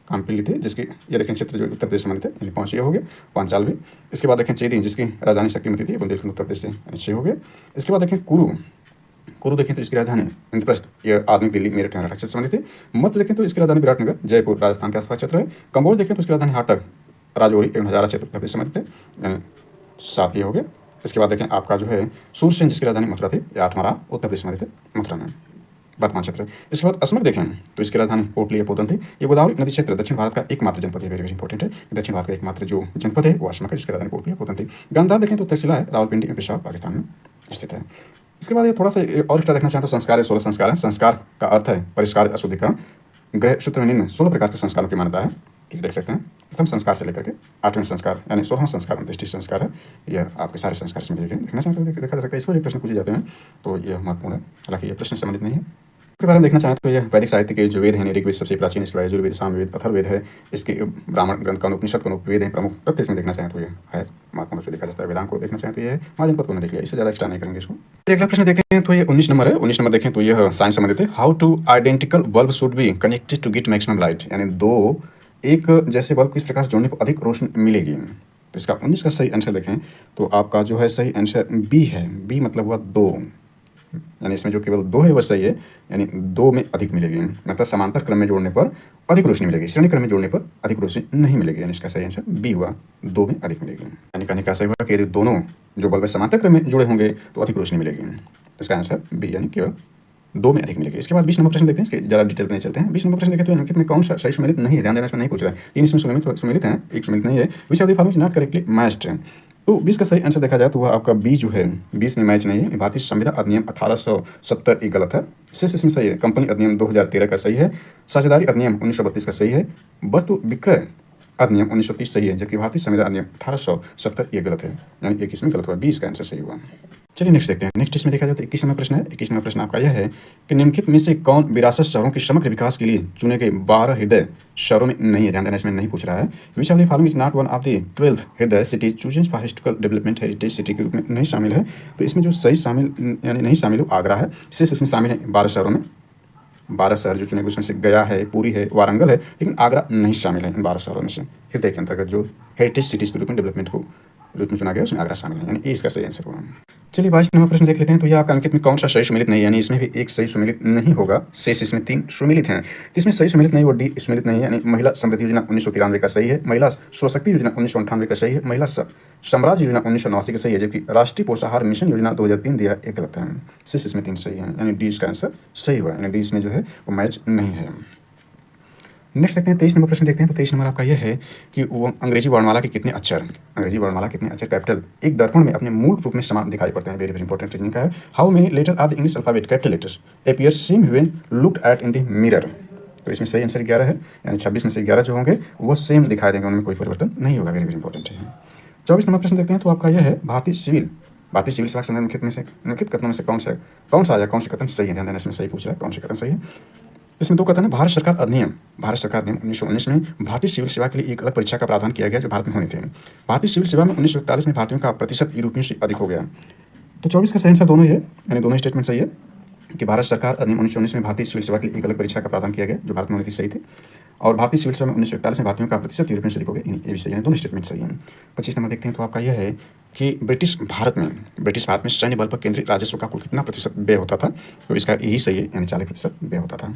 काम्पिली थी, जिसकी ये देखें क्षेत्र जो उत्तर प्रदेश संबंधित है, यानी 5 ये हो गए, पांचाल भी। इसके बाद देखें चेदी जिसकी राजधानी शक्तिमती थी, बुंदेलखंड उत्तर प्रदेश से, यानी 6 हो गए। इसके बाद देखें कुरु देखें तो इसकी राजधानी इंद्रप्रस्थ, यह आधुनिक दिल्ली मेरठ महाराष्ट्र से संबंधित है। मध्य देखें तो इसकी राजधानी विराटनगर जयपुर राजस्थान के आसपास क्षेत्र है। कंबोज देखें तो इसकी राजधानी हाटक राजौरी एवं हजारा क्षेत्र उत्तर प्रदेश संबंधित है, यानी 7 ये हो गए। इसके बाद देखें आपका जो है सूरसेन जिसकी राजधानी मथुरा थी, यह 8 हमारा उत्तर प्रदेश संबंधित है, मथुरा में वर्तमान क्षेत्र। इसके बाद असमक देखें तो इसकी राजधानी पोटली या पोतन थी, ये गोदावरी नदी क्षेत्र दक्षिण भारत का एकमात्र जनपद है, वेरी वेरी इंपॉर्टेंट है। दक्षिण भारत का एकमात्र जो जनपद है वो असमक है जिसकी राजधानी पोटली या पोतन थी। गांधार देखें तो तहसीला है, रावलपिंडी पेशावर पाकिस्तान में स्थित है। इसके बाद ये थोड़ा सा और एक्स्ट्रा देखना चाहें तो संस्कार है, 16 संस्कार है। संस्कार का अर्थ है परिष्कार, अशुद्धिकरण। ग्रह सूत्र में निम्न 16 प्रकार के संस्कारों की मान्यता है, ठीक देख सकते हैं। प्रथम संस्कार से लेकर के 8वें संस्कार यानी 16वां संस्कार अंत्येष्टि संस्कार है, यह आपके सारे संस्कार इसमें देखना चाहें तो देखा जा सकता है। इस पर प्रश्न पूछे जाते हैं तो यह महत्वपूर्ण है, हालांकि यह प्रश्न संबंधित नहीं है। इसके बारे में देखना चाहें तो यह वैदिक साहित्य के जो वेद हैं, ऋग्वेद सबसे प्राचीन, इसके बाद यजुर्वेद, सामवेद, अथर्ववेद है, इसके ब्राह्मण ग्रंथ का उपनिषद का वेद है प्रमुख तथ्य इसमें देखना चाहें तो यह है महत्वपूर्ण रूप से देखा जाता है। वेदांत को देखना चाहें तो यह महाजनपद को देख लिया, इससे ज़्यादा एक्स्ट्रा नहीं करेंगे इसको। अगला प्रश्न देखें तो ये 19 नंबर है। 19 नंबर देखें तो यह साइंस संबंधित है। How two identical bulb should be connected to get maximum light, यानी 2 एक जैसे बल्ब किस प्रकार जोड़ने पर अधिक रोशनी मिलेगी। तो इसका 19 का सही आंसर देखें तो आपका जो है सही आंसर बी है। बी मतलब हुआ 2, यानी इसमें जो केवल 2 है वह सही है, यानी 2 में अधिक मिलेगी, मतलब समांतर क्रम में जोड़ने पर अधिक रोशनी मिलेगी, श्रेणी क्रम में जोड़ने पर अधिक रोशनी नहीं मिलेगी, यानी इसका सही आंसर बी हुआ, 2 में अधिक मिलेगी। यानी कहने का सही हुआ कि यदि दोनों जो बल्ब समांतर क्रम में जुड़े होंगे तो अधिक रोशनी मिलेगी, इसका आंसर बी यानी केवल 2 में अधिक मिलेगी। इसके बाद 20 नंबर प्रश्न देखते हैं, इसके ज़्यादा डिटेल में नहीं चलते हैं। 20 नंबर प्रश्न देखें तो निम्नलिखित में कौन सा सही सुमेलित नहीं है, ध्यान देना, इसमें नहीं पूछ रहा है। 3 इसमें सुमेलित हैं, 1 सुमेलित नहीं है। विच of the following is not correctly matched. तो 20 का सही आंसर देखा जाए तो वह आपका बी जो है 20 में मैच नहीं है। भारतीय संविदा अधिनियम 1870 ये गलत है, शेष इसमें सही है। कंपनी अधिनियम 2013 का सही है। साझेदारी अधिनियम 1932 का सही है। वस्तु विक्रय अधिनियम 1930 सही है, जबकि भारतीय संविधान अधिनियम 1870 ये गलत है, यानी 21 में गलत हुआ, 20 का आंसर सही हुआ। चलिए नेक्स्ट देखते हैं। नेक्स्ट इसमें देखा जाए तो 21वां प्रश्न है। 21वां प्रश्न आपका यह है कि निम्नलिखित में से कौन विरासत शहरों के समग्र विकास के लिए चुने गए 12 हृदय शहरों में नहीं है? ध्यान देना, इसमें नहीं पूछ रहा है। विच of the following is not one of the 12 हृदय cities chosen for historical development heritage city के रूप में नहीं शामिल है। तो इसमें जो सही शामिल यानी नहीं शामिल हो आगरा है, शेष इसमें शामिल है 12 शहरों में। 12 शहर जो चुने गए उसमें से गया है, पुरी है, वारंगल है, लेकिन आगरा नहीं शामिल है इन 12 शहरों में से। हृदय के अंतर्गत जो हेरिटेज सिटीज़ के रूप में डेवलपमेंट को रूप में चुना गया उसमें आगरा शामिल है, यानी ए इसका सही आंसर हुआ। चलिए 22वां प्रश्न देख लेते हैं। तो यह आपका अंकित में कौन सा सही सुमेलित नहीं है, यानी इसमें भी एक सही सुमेलित नहीं होगा, शेष इसमें 3 सुमेलित हैं। तो इसमें सही सुमेलित नहीं, वो डी सुमेलित नहीं है, यानी महिला समृद्धि योजना 1993 का सही है, महिला स्वशक्ति योजना 1998 का सही है, महिला साम्राज्य योजना 1989 का सही है, जबकि राष्ट्रीय पोषाहार मिशन योजना 2003 दिया एक गलत है। शेष इसमें 3 सही हैं, यानी डी इसका आंसर सही हुआ, यानी डी इसमें जो है वो मैच नहीं है। नेक्स्ट देखते हैं 23 नंबर प्रश्न देखते हैं। तो 23 नंबर आपका यह है कि वो अंग्रेजी वर्णमाला के कितने अक्षर कैपिटल एक दर्पण में अपने मूल रूप में समान दिखाई पड़ते हैं? वेरी वेरी इंपॉर्टेंट रीजनिंग का है। How many letter are the English alphabet capital letters appear same when looked at in the mirror? तो इसमें सही आंसर 11 है, यानी 26 में से 11 जो होंगे वो सेम दिखाई देंगे, उनमें कोई परिवर्तन नहीं होगा। वेरी वेरी इंपॉर्टेंट है। 24 नंबर प्रश्न देखते हैं। तो आपका यह है भारतीय सिविल सेवा के निम्नलिखित कथनों में से कौन सा या कौन से कथन सही है? ध्यान देना, इसमें सही पूछ रहा है, कौन से कथन सही है। इसमें 2 कथन है। भारत सरकार अधिनियम 1919 में भारतीय सिविल सेवा के लिए एक अलग परीक्षा का प्रावधान किया गया जो भारत में होनी थी। भारतीय सिविल सेवा में 1941 में भारतीयों का प्रतिशत यूरोपियों से अधिक हो गया। तो 24 का सही आंसर दोनों ही है, यानी दोनों स्टेटमेंट सही है कि भारत सरकार अधिनियम 1919 में भारतीय सिविल सेवा के लिए एक अलग परीक्षा का प्रावधान किया गया जो भारत में होनी थी, सही थी। और भारतीय सिविल सेवा में 1941 में भारतीयों का प्रतिशत यूरोपियों से अधिक हो गया, ये भी सही है, दोनों स्टेटमेंट सही है। 25 नंबर देखते हैं। तो आपका यह है कि ब्रिटिश भारत में सैन्य बल पर केंद्रीय राजस्व का कुल कितना प्रतिशत व्यय होता था? तो इसका यही सही है, यानी 40% व्यय होता था।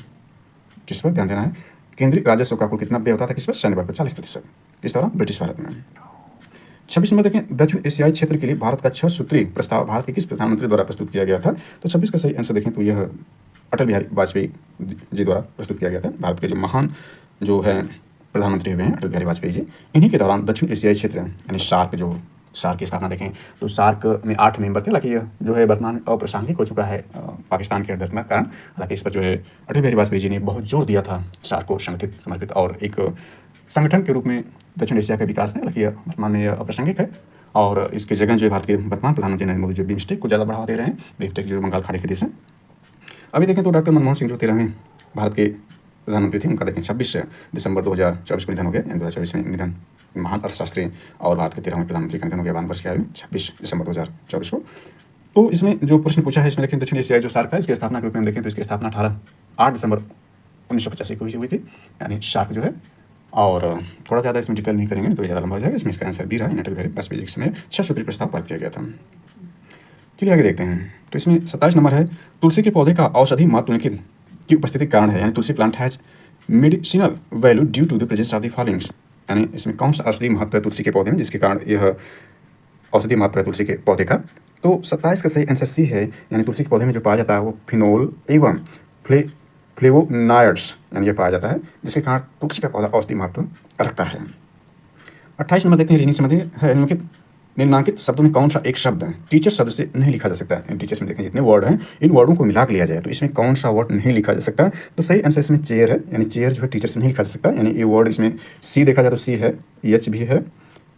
किस पर ध्यान देना है? केंद्रीय राजस्व का कुल कितना व्यय होता था किस पर? सैन्य बल पर 40%। किस तरह? ब्रिटिश भारत में। 26 नंबर देखें। दक्षिण एशियाई क्षेत्र के लिए भारत का 6 सूत्रीय प्रस्ताव भारत के किस प्रधानमंत्री द्वारा प्रस्तुत किया गया था? तो 26 का सही आंसर देखें तो यह अटल बिहारी वाजपेयी जी द्वारा प्रस्तुत किया गया था। भारत के जो महान जो है प्रधानमंत्री हुए हैं अटल बिहारी वाजपेयी जी, इन्हीं के दौरान दक्षिण एशियाई क्षेत्र यानी सार्क की स्थापना देखें तो सार्क में 8 मेंबर थे। हालांकि जो है वर्तमान अप्रासंगिक हो चुका है पाकिस्तान के डर के कारण। हालांकि इस पर जो है अटल बिहारी वाजपेयी जी ने बहुत जोर दिया था सार्क को संगठित समर्पित और एक संगठन के रूप में दक्षिण एशिया के विकास में। हालांकि वर्तमान में अप्रासंगिक है और इसकी जगह जो है भारत के वर्तमान प्रधानमंत्री नरेंद्र मोदी जो बिम्स्टेक को ज़्यादा बढ़ावा दे रहे हैं। बिम्स्टेक जो बंगाल खाड़ी के देश हैं। अभी देखें तो डॉक्टर मनमोहन सिंह जो 13वें भारत के प्रधानमंत्री थे, उनका देखें 26 दिसंबर 2024 को निधन हो गया, यानी 2024 में निधन। महान अर्थशास्त्री और भारत के 13वें प्रधानमंत्री का निधन हो गया 52 वर्ष की आयु में 26 दिसंबर 2024 को। तो इसमें जो प्रश्न पूछा है इसमें देखें दक्षिण एशियाई जो सार्क है इसकी स्थापना के रूप में देखें तो इसकी स्थापना 8 दिसंबर 1985 को हुई थी, यानी सार्क जो है। और थोड़ा ज़्यादा इसमें डिटेल नहीं करेंगे तो ज़्यादा लंबा हो जाएगा। इसमें इसका आंसर भी रहा, अटल बिहारी वाजपेयी जी में 6 सूत्रीय प्रस्ताव पारित किया गया था। चलिए आगे देखते हैं। तो इसमें 27 नंबर है। तुलसी के पौधे का औषधि महत्व निम्नलिखित की उपस्थिति के कारण है, यानी tulsi plant has medicinal value due to the presence of the followings, यानी इसमें कौन सा औषधि महत्व है तुलसी के पौधे में जिसके कारण यह औषधि महत्व है तुलसी के पौधे का? तो 27 का सही आंसर सी है, यानी तुलसी के पौधे में जो पाया जाता है वो फिनोल एवं फ्लेवोनॉइड्स यानी ये पाया जाता है जिसके कारण तुलसी का पौधा औषधि महत्व रखता है। 28 नंबर देखते हैं। रीजनिंग संबंधी है। निम्नलिखित शब्दों में कौन सा एक शब्द टीचर शब्द से नहीं लिखा जा सकता है? टीचर्स में देखें जितने वर्ड हैं इन वर्डों को मिला लिया जाए तो इसमें कौन सा वर्ड नहीं लिखा जा सकता? तो सही आंसर इसमें चेयर है, यानी चेयर जो है टीचर से नहीं लिखा जा सकता, यानी ये वर्ड इसमें सी देखा जाए तो सी है, एच भी है,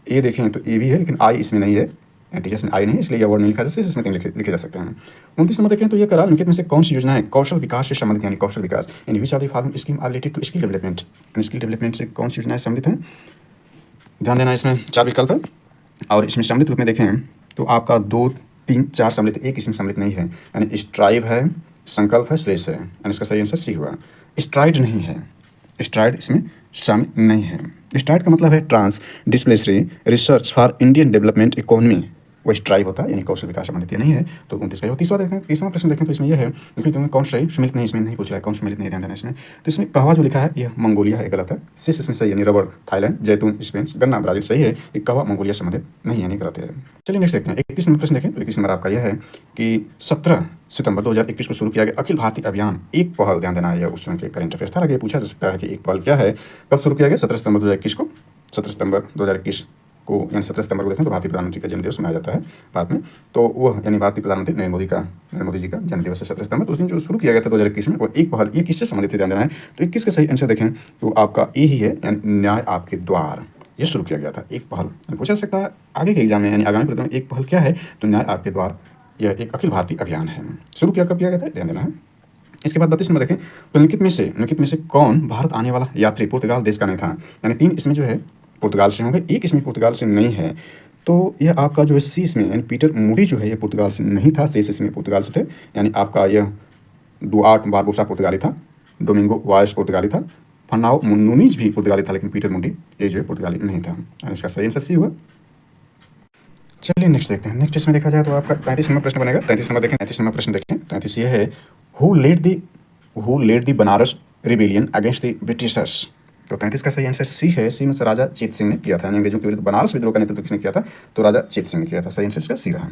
ए देखें तो ए भी है, लेकिन आई इसमें नहीं है, टीचर्स में आई नहीं, इसलिए यह वर्ड नहीं लिखा जा सकता, इसमें लिखे जा सकते हैं। 29 नंबर देखें तो यह करार निम्नलिखित में से कौन सी योजना है कौशल विकास से संबंधित, यानी कौशल विकास यानी which of the following scheme are related to skill development, skill development से कौन सी योजनाएं संबंधित हैं? ध्यान देना, इसमें 4 विकल्प है और इसमें सम्मिलित रूप में देखें तो आपका 2, 3, 4 सम्मिलित, एक इसमें सम्मिलित नहीं है, यानी स्ट्राइव है, संकल्प है, श्रेष्ठ है, यानी इसका सही आंसर सी हुआ। स्ट्राइड नहीं है, स्ट्राइड इसमें शामिल नहीं है। स्ट्राइड का मतलब है trans disciplinary research for Indian development economy, वो स्ट्राइव होता है, यानी कौशल विकास संबंधित नहीं है। तो 29 का। तीसरा प्रश्न देखें तो इसमें यह है क्योंकि तुम्हें कौन सही सुमिलित नहीं, इसमें नहीं पूछ रहा है कौन सुमिलित नहीं, ध्यान देना इसमें। तो इसमें कहवा जो लिखा है यह मंगोलिया है, गलत है। शेष इसमें सही, यानी रबड़ थाईलैंड, जैतून स्पेन, गन्ना ब्राजील सही है। एक कहवा मंगोलिया संबंधित नहीं, यानी गलत है। चलिए नेक्स्ट देखते हैं। 31 नंबर प्रश्न देखें तो 21 नंबर आपका यह है कि 17 सितंबर 2021 को शुरू किया गया अखिल भारतीय अभियान एक पहल, ध्यान देना, यह उस समय के करंट अफेयर्स था। आगे पूछा जा सकता है कि एक पहल क्या है, कब शुरू किया गया? 17 सितंबर 2021 को। 17 सितंबर 2021 को यानी 17 सितंबर को देखें तो भारतीय प्रधानमंत्री का जन्मदिवस मनाया जाता है भारत में। तो वह यानी भारतीय प्रधानमंत्री नरेंद्र मोदी जी का जन्मदिवस है 17 सितंबर। तो उस दिन जो शुरू किया गया था 2021 में, वो एक पहल, ये किससे संबंधित है ध्यान देना है। तो 21 का सही आंसर देखें तो आपका ए ही है, यानी न्याय आपके द्वार, ये शुरू किया गया था। एक पहल पूछा जा सकता है आगे के एग्जाम में, यानी आगामी परीक्षा में एक पहल क्या है, तो न्याय आपके द्वार, यह एक अखिल भारतीय अभियान है। शुरू किया कब किया गया था, ध्यान देना है। इसके बाद 32 नंबर देखें तो निम्नलिखित में से कौन भारत आने वाला यात्री पुर्तगाल देश का नहीं था। यानी 3 इसमें जो है पुर्तगाल से होंगे, एक इसमें पुर्तगाल से नहीं है। तो यह आपका जो है सी इसमें, यानी पीटर मूडी जो है ये पुर्तगाल से नहीं था, शेष इसमें पुर्तगाल से थे। यानी आपका यह डुआर्टे बारबोसा पुर्तगाली था, डोमिंगो वायस पुर्तगाली था, फर्नाओ नूनीज भी पुर्तगाली था, लेकिन पीटर मूडी ये जो है पुर्तगाली नहीं था। यानी इसका सही आंसर सी हुआ। चलिए नेक्स्ट देखते हैं। नेक्स्ट इसमें देखा जाए तो आपका 33 नंबर प्रश्न बनेगा। 33 नंबर देखें, 33 नंबर प्रश्न देखें। 33 ये है, who led the Banaras rebellion against the Britishers. तो 33 का सही आंसर सी है। सी में से राजा चेत सिंह ने किया था, यानी अंग्रेजों के विरुद्ध बनारस विद्रोह का नेतृत्व किसने किया था, तो राजा चेत सिंह ने किया था। सही आंसर इसका सी रहा।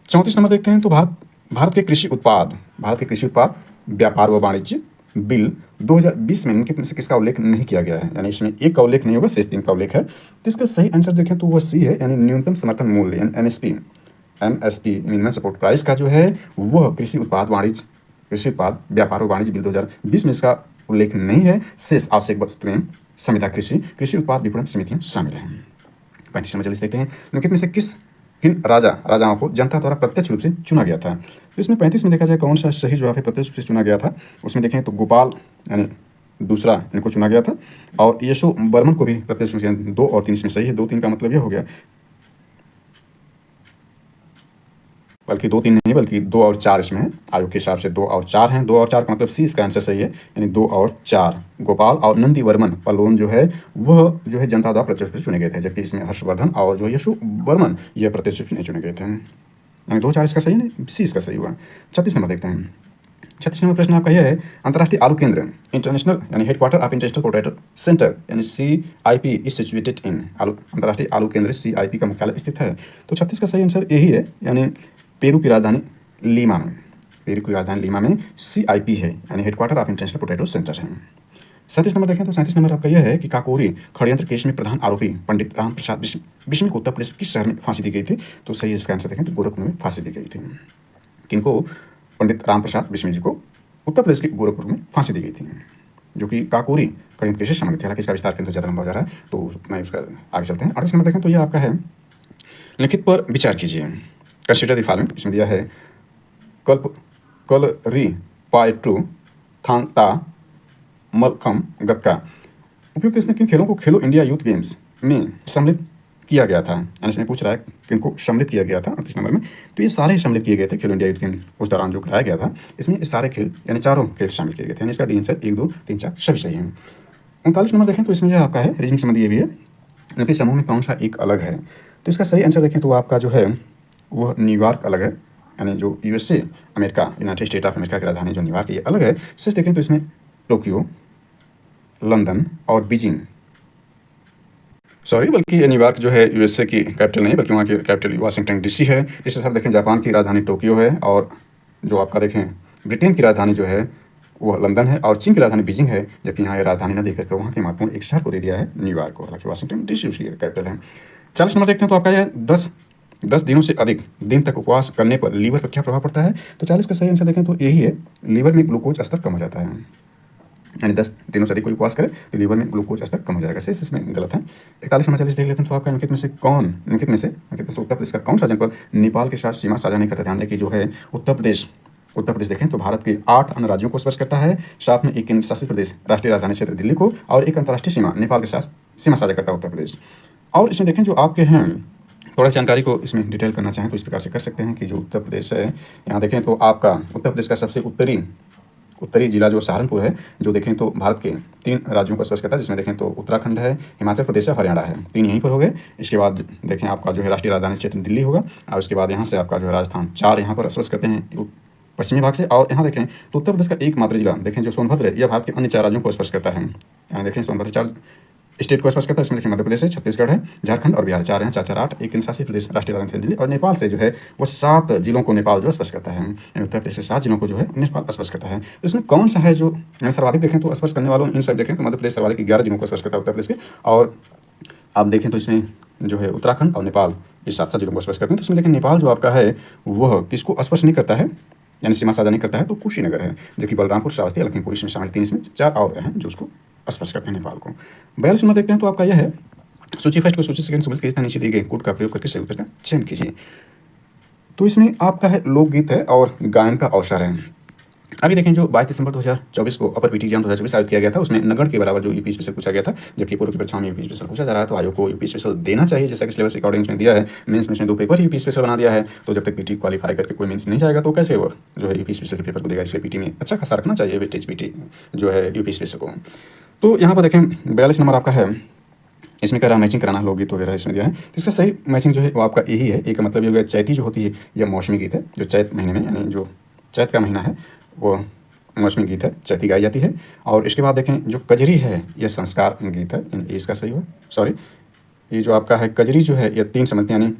34 नंबर देखते हैं तो भारत के कृषि उत्पाद व्यापार व वाणिज्य बिल 2020 में निम्नलिखित में से किसका उल्लेख नहीं किया गया है। यानी इसमें एक का उल्लेख नहीं होगा, शेष 3 का उल्लेख है। तो इसका सही आंसर देखें तो वह सी है, यानी न्यूनतम समर्थन मूल्य, यानी एमएसपी मिनिमम सपोर्ट प्राइस का जो है वह कृषि उत्पाद व्यापार और वाणिज्य बिल 2020 में इसका उल्लेख नहीं है। शेष आवश्यक वस्तुएं संविदा कृषि उत्पाद विपणन समितियां शामिल हैं। 35 नंबर जल्दी देखते हैं, निम्नलिखित में से किन राजाओं को जनता द्वारा प्रत्यक्ष रूप से चुना गया था। तो इसमें 35 में देखा जाए कौन सा सही जवाब है, प्रत्यक्ष रूप से चुना गया था। उसमें देखें तो गोपाल यानी दूसरा इनको चुना गया था, और यशो बर्मन को भी प्रत्यक्ष रूप से, 2 और 3 इसमें सही है। 2 3 का मतलब यह हो गया, बल्कि 2 3 नहीं बल्कि 2 और 4 इसमें है। आयोग के हिसाब से 2 और 4 हैं। 2 और 4 का मतलब सी इसका आंसर सही है, यानी 2 और 4 गोपाल और नंदी वर्मन पलोन जो है वह जो है जनता द्वारा प्रत्यक्ष रूप से चुने गए थे, जबकि इसमें हर्षवर्धन और जो यशो बर्मन यह प्रत्यक्ष रूप से नहीं चुने गए थे। यानी 2 4 इसका सही नहीं, सी इसका सही हुआ। 36 नंबर देखते हैं। 36 नंबर प्रश्न आपका यह है, अंतर्राष्ट्रीय आलू केंद्र इंटरनेशनल यानी headquarter of international potato centre यानी CIP इज सिचुएटेड इन। अंतर्राष्ट्रीय आलू केंद्र CIP का मुख्यालय स्थित है। तो 36 का सही आंसर यही है, यानी पेरू की राजधानी लीमा में CIP है, यानी headquarter of international potato centre है। 37 नंबर देखें तो 37 नंबर आपका यह है कि काकोरी षड्यंत्र केस में प्रधान आरोपी पंडित राम प्रसाद बिस्मिल को उत्तर प्रदेश किस शहर में फांसी दी गई थी। तो सही इसका आंसर देखें तो गोरखपुर में फांसी दी गई थी। किनको, पंडित राम प्रसाद बिस्मिल जी को उत्तर प्रदेश के गोरखपुर में फांसी दी गई थी, जो कि काकोरी षड्यंत्र केस से संबंधित है। हालांकि इसका विस्तार करने तो ज़्यादा लंबा हो जा रहा है, तो मैं उसका आगे चलते हैं। 38 नंबर देखें तो यह आपका है, लिखित पर विचार कीजिए, कंसिडर द फॉलोइंग। इसमें दिया है कलरी पायटू थांगता मलखम गक्का। उपयुक्त इसमें किन खेलों को खेलो इंडिया यूथ गेम्स में सम्मिलित किया गया था। यानी इसमें पूछ रहा है किनको सम्मिलित किया गया था 38 नंबर में। तो ये सारे सम्मिलित किए गए थे खेलो इंडिया यूथ गेम उस दौरान जो कराया गया था, इसमें ये सारे खेल यानी चारों खेल शामिल किए गए थे। यानी इसका डी आंसर 1 2 3 4 सभी सही है। 39 नंबर देखें तो इसमें यह आपका है रीजनिंग संबंधी ये भी है, यानी समूह में कौन सा एक अलग है। तो इसका सही आंसर देखें तो आपका जो है वह न्यूयॉर्क अलग है, यानी जो USA America United state of America की राजधानी जो न्यूयॉर्क ये अलग है। शेष देखें तो इसमें टोक्यो, लंदन और बीजिंग, बल्कि न्यूयॉर्क जो है USA की कैपिटल नहीं, बल्कि वहाँ की कैपिटल वाशिंगटन DC है। इसी साथ देखें जापान की राजधानी टोक्यो है, और जो आपका देखें ब्रिटेन की राजधानी जो है वह लंदन है, और चीन की राजधानी बीजिंग है, जबकि यहाँ ये राजधानी न देकर के वहाँ के महत्वपूर्ण एक शहर को दे दिया है न्यूयॉर्क को, हालांकि वाशिंगटन DC उसकी कैपिटल है। 40 नंबर देखते हैं तो आपका यह 10 दिनों से अधिक दिन तक उपवास करने पर लीवर पर क्या प्रभाव पड़ता है। तो 40 का सही आंसर देखें तो यही है, लीवर में ग्लूकोज स्तर कम हो जाता है। यानी 10 दिनों से अधिक कोई उपवास करे तो लीवर में ग्लूकोज स्तर कम हो जाएगा। शेष इसमें गलत है। 41 नंबर 40 देख लेते हैं तो आपका निम्नलिखित में से उत्तर प्रदेश का कौन सा जनपद नेपाल के साथ सीमा साझा नहीं करता। ध्यान दें कि जो है उत्तर प्रदेश देखें तो भारत के 8 अन्य राज्यों को स्पर्श करता है, साथ में एक केंद्र शासित प्रदेश राष्ट्रीय राजधानी क्षेत्र दिल्ली को, और एक अंतर्राष्ट्रीय सीमा नेपाल के साथ सीमा साझा करता है उत्तर प्रदेश। और इसमें देखें जो आपके हैं थोड़ा जानकारी को इसमें डिटेल करना चाहें तो इस प्रकार से कर सकते हैं कि जो उत्तर प्रदेश है, यहाँ देखें तो आपका उत्तर प्रदेश का सबसे उत्तरी जिला जो सहारनपुर है, जो देखें तो भारत के 3 राज्यों को स्पर्श करता है, जिसमें देखें तो उत्तराखंड है, हिमाचल प्रदेश है, हरियाणा है। 3 यहीं पर हो गए। इसके बाद देखें आपका जो है राष्ट्रीय राजधानी क्षेत्र दिल्ली होगा, और उसके बाद यहाँ से आपका जो है राजस्थान। 4 यहाँ पर स्पर्श करते हैं पश्चिमी भाग से। और यहाँ देखें तो उत्तर प्रदेश का एकमात्र जिला देखें जो सोनभद्र है, यह भारत के अन्य 4 राज्यों को स्पर्श करता है। यहाँ देखें सोनभद्र 4 स्टेट को स्पर्श करता है। इसमें देखिए मध्य प्रदेश है, छत्तीसगढ़ है, झारखंड और बिहार। 4 हैं, 4 4 8, एक केंद्र शासित प्रदेश राष्ट्रीय राजधानी दिल्ली, और नेपाल से जो है वो 7 जिलों को नेपाल जो स्पर्श करता है। उत्तर प्रदेश से 7 जिलों को जो है नेपाल स्पर्श करता है। तो इसमें कौन सा है जो सर्वाधिक देखें तो स्पर्श करने वालों इन सब देखें तो मध्य प्रदेश सर्वाधिक 11 जिलों को स्पर्श करता है उत्तर प्रदेश के, और आप देखें तो इसमें जो है उत्तराखंड और नेपाल ये 7-7 जिलों को स्पर्श करते हैं। तो इसमें देखें नेपाल जो आपका है वह किसको स्पर्श नहीं करता है, यानी सीमा साझा नहीं करता है, तो कुशीनगर है। जबकि बलरामपुर, श्रावस्ती, लखीमपुर इसमें शामिल 3, इसमें 4 और हैं जो उसको स्पर्श करते हैं नेपाल को। 42 नंबर देखते हैं तो आपका यह है सूची फर्स्ट को सूची सेकंड समझ के नीचे दिए गए कोड का प्रयोग करके सही उत्तर का चयन कीजिए। तो इसमें आपका है लोकगीत है और गायन का अवसर है। अभी देखें जो 22 दिसंबर 2024 को अपर पीटी एग्जाम 2024 आयोजित किया गया था, उसमें नगण्य के बराबर जो यूपी स्पेशल पूछा गया था, जबकि पूर्व की परीक्षाओं में यूपी स्पेशल पूछा जा रहा है। तो आयोग को यूपी स्पेशल देना चाहिए, जैसा कि सिलेबस अकॉर्डिंग उसने दिया है। मेंस में उसने 2 पेपर यूपी स्पेशल बना दिया है। तो जब तक पीटी क्वालिफाई करके कोई मेंस नहीं जाएगा तो कैसे वो जो है यूपी स्पेशल के पेपर को देगा। इसलिए पीटी में अच्छा खासा रखना चाहिए वेटेज पीटी जो है यूपी स्पेशल को। तो यहाँ पर देखें 42 नंबर आपका है, इसमें कह रहा मैचिंग कराना लोकगीत वगैरह इसमें दिया है। तो इसका सही मैचिंग जो है वो आपका यही है। एक मतलब ये हो गया चैती जो होती है यह मौसमी गीत है, जो चैत महीने में यानी जो चैत का महीना है वो मौसमी गीत है, चैती गाई जाती है। और इसके बाद देखें जो कजरी है यह संस्कार गीत है, ये इसका सही हुआ। सॉरी, ये जो आपका है कजरी जो है यह 3 समझते हैं, यानी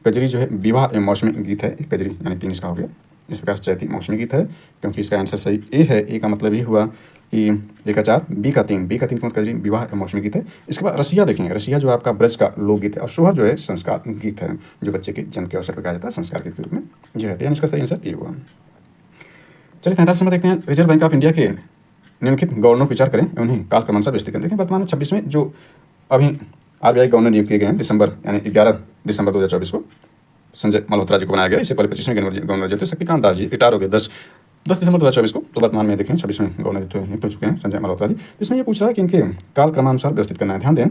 कजरी जो है विवाह एवं मौसमी गीत है, कजरी यानी 3 इसका हो गया। इस प्रकार से चैती मौसमी गीत है, क्योंकि इसका आंसर सही ए है। ए का मतलब ये हुआ कि ए का 4, बी का 3 की मतलब कजरी विवाह एवं मौसमी गीत है। इसके बाद रसिया देखेंगे, रसिया जो आपका ब्रज का लोकगीत है, और सोहर जो है संस्कार गीत है, जो बच्चे के जन्म के अवसर पर गाया जाता है संस्कार गीत के रूप में जो है। यानी इसका सही आंसर ए हुआ। चलिए 43 नंबर देखते हैं। रिजर्व बैंक ऑफ इंडिया के निम्नलिखित गवर्नर विचार करें, उन्हें काल क्रमानुसार व्यवस्थित करें। देखें वर्तमान में 26वें जो अभी आरबीआई गवर्नर नियुक्त किए गए हैं दिसंबर यानी 11 दिसंबर 2024 को संजय मल्होत्रा जी को बनाया गया। इससे पहले 25वें गवर्नर जो थे शक्तिकांत दास जी रिटायर हो गए 10 दिसंबर 2024 को। तो वर्तमान में देखें 26वें गवर्नर नियुक्त हो चुके हैं संजय मल्होत्रा जी। इसमें यह पूछ रहा है कि इनके काल क्रमानुसार व्यवस्थित करना है। ध्यान दें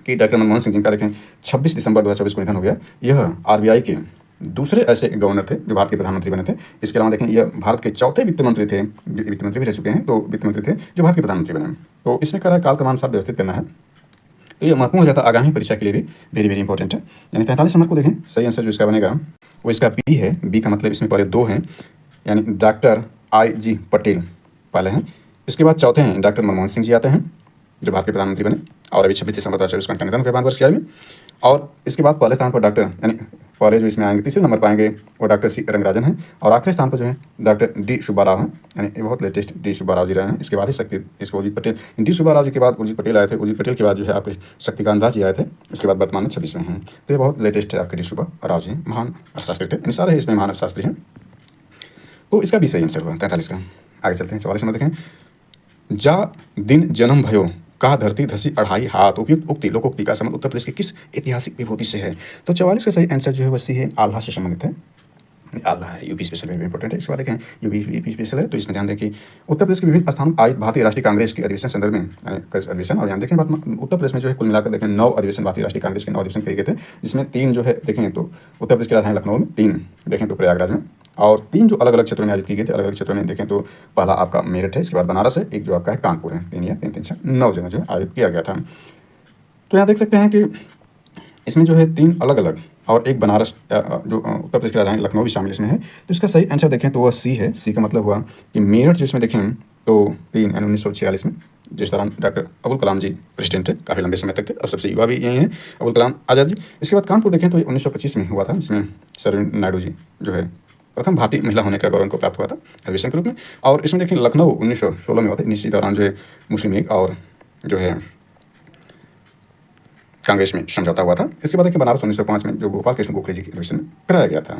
कि डॉक्टर मनमोहन सिंह जिनका देखें 26 दिसंबर 2024 को निधन हो गया। यह आरबीआई के दूसरे ऐसे गवर्नर थे जो भारत के प्रधानमंत्री बने थे। इसके अलावा देखें यह भारत के चौथे वित्त मंत्री थे, वित्त मंत्री भी रह चुके हैं, तो वित्त मंत्री थे जो भारत के प्रधानमंत्री बने। तो इसमें कह रहा है काल क्रमानुसार व्यवस्थित करना है। तो ये महत्वपूर्ण हो जाता है आगामी परीक्षा के लिए भी, वेरी वेरी इंपॉर्टेंट है। यानी 43 नंबर को देखें, सही आंसर जो इसका बनेगा वो इसका बी है। बी का मतलब इसमें पहले 2 हैं, यानी डॉक्टर आई.जी. पटेल पहले हैं, इसके बाद चौथे हैं डॉक्टर मनमोहन सिंह जी आते हैं जो भारत के प्रधानमंत्री बने, और अभी 26 दिसंबर 2024 को निधन के 5 वर्ष किया में। और इसके बाद पहले स्थान पर डॉक्टर यानी पहले जो इसमें आएंगे तीसरे नंबर पाएंगे वो डॉक्टर सी रंगराजन हैं, और आखिरी स्थान पर जो है डॉक्टर डी सुब्बाराव हैं, यानी ये बहुत लेटेस्ट डी सुब्बाराव जी रहे हैं। इसके बाद ही इसको उर्जित पटेल, डी सुब्बाराव जी के बाद उर्जित पटेल आए थे, उर्जित पटेल के बाद जो है आपके शक्तिकांत दास जी आए थे, इसके बाद वर्तमान में 26वें हैं। तो ये बहुत लेटेस्ट है आपके डी सुब्बाराव जी, महान अर्थशास्त्री थे, इन सारे इसमें महान अर्थशास्त्री हैं। तो इसका भी सही आंसर हुआ 43 का। आगे चलते हैं 44 नंबर देखें। जा दिन जन्म भयो कहा धरती धसी 2.5 हाथ। उपयुक्त उक्ति लोकोक्ति का संबंध उत्तर प्रदेश की किस ऐतिहासिक विभूति से है। तो 44 का सही आंसर जो है वह सी है, आल्हा से संबंधित है। आल्हा है, यूपी स्पेशल वेरी इंपॉर्टेंट है। इसके बाद देखें यूपी स्पेशल है, तो इसमें ध्यान दें कि उत्तर प्रदेश के विभिन्न स्थानों आयोजित भारतीय राष्ट्रीय कांग्रेस के अधिवेशन संदर्भ में अधिवेशन। और यहाँ देखें उत्तर प्रदेश में जो है कुल मिलाकर देखें 9 अधिवेशन भारतीय राष्ट्रीय कांग्रेस के 9 अधिवेशन किए गए थे, जिसमें 3 जो है देखें तो उत्तर प्रदेश की राजधानी लखनऊ में, 3 देखें तो प्रयागराज में, और 3 जो अलग अलग क्षेत्रों में आयोजित किए गए थे। अलग अलग क्षेत्रों में देखें तो पहला आपका मेरठ है, इसके बाद बनारस है, एक जो आपका है कानपुर है। 9 जगह जो है आयोजित किया गया था। तो यहाँ देख सकते हैं कि इसमें जो है 3 अलग अलग और एक बनारस जो उत्तर प्रदेश की राजधानी लखनऊ भी शामिल इसमें है। तो इसका सही आंसर देखें तो वह सी है। सी का मतलब हुआ कि मेरठ जिसमें देखें तो 3 यानी 1946 में, जिस दौरान डॉक्टर अबुल कलाम जी प्रेसिडेंट थे, काफ़ी लंबे समय तक थे, और सबसे युवा भी यही हैं अबुल कलाम आज़ाद जी। इसके बाद कानपुर देखें तो 1925 में हुआ था, जिसमें सरोजिनी नायडू जी जो है प्रथम भारतीय महिला होने का गौरव को प्राप्त हुआ था अधिवेशन के रूप में। और इसमें देखें लखनऊ 1916 में हुआ था। इसी दौरान जो है मुस्लिम लीग और जो है कांग्रेस में समझौता हुआ था। इसके बाद देखिए बनारस 1905 में जो गोपाल कृष्ण गोखले जी के अधिवेशन में कराया गया था।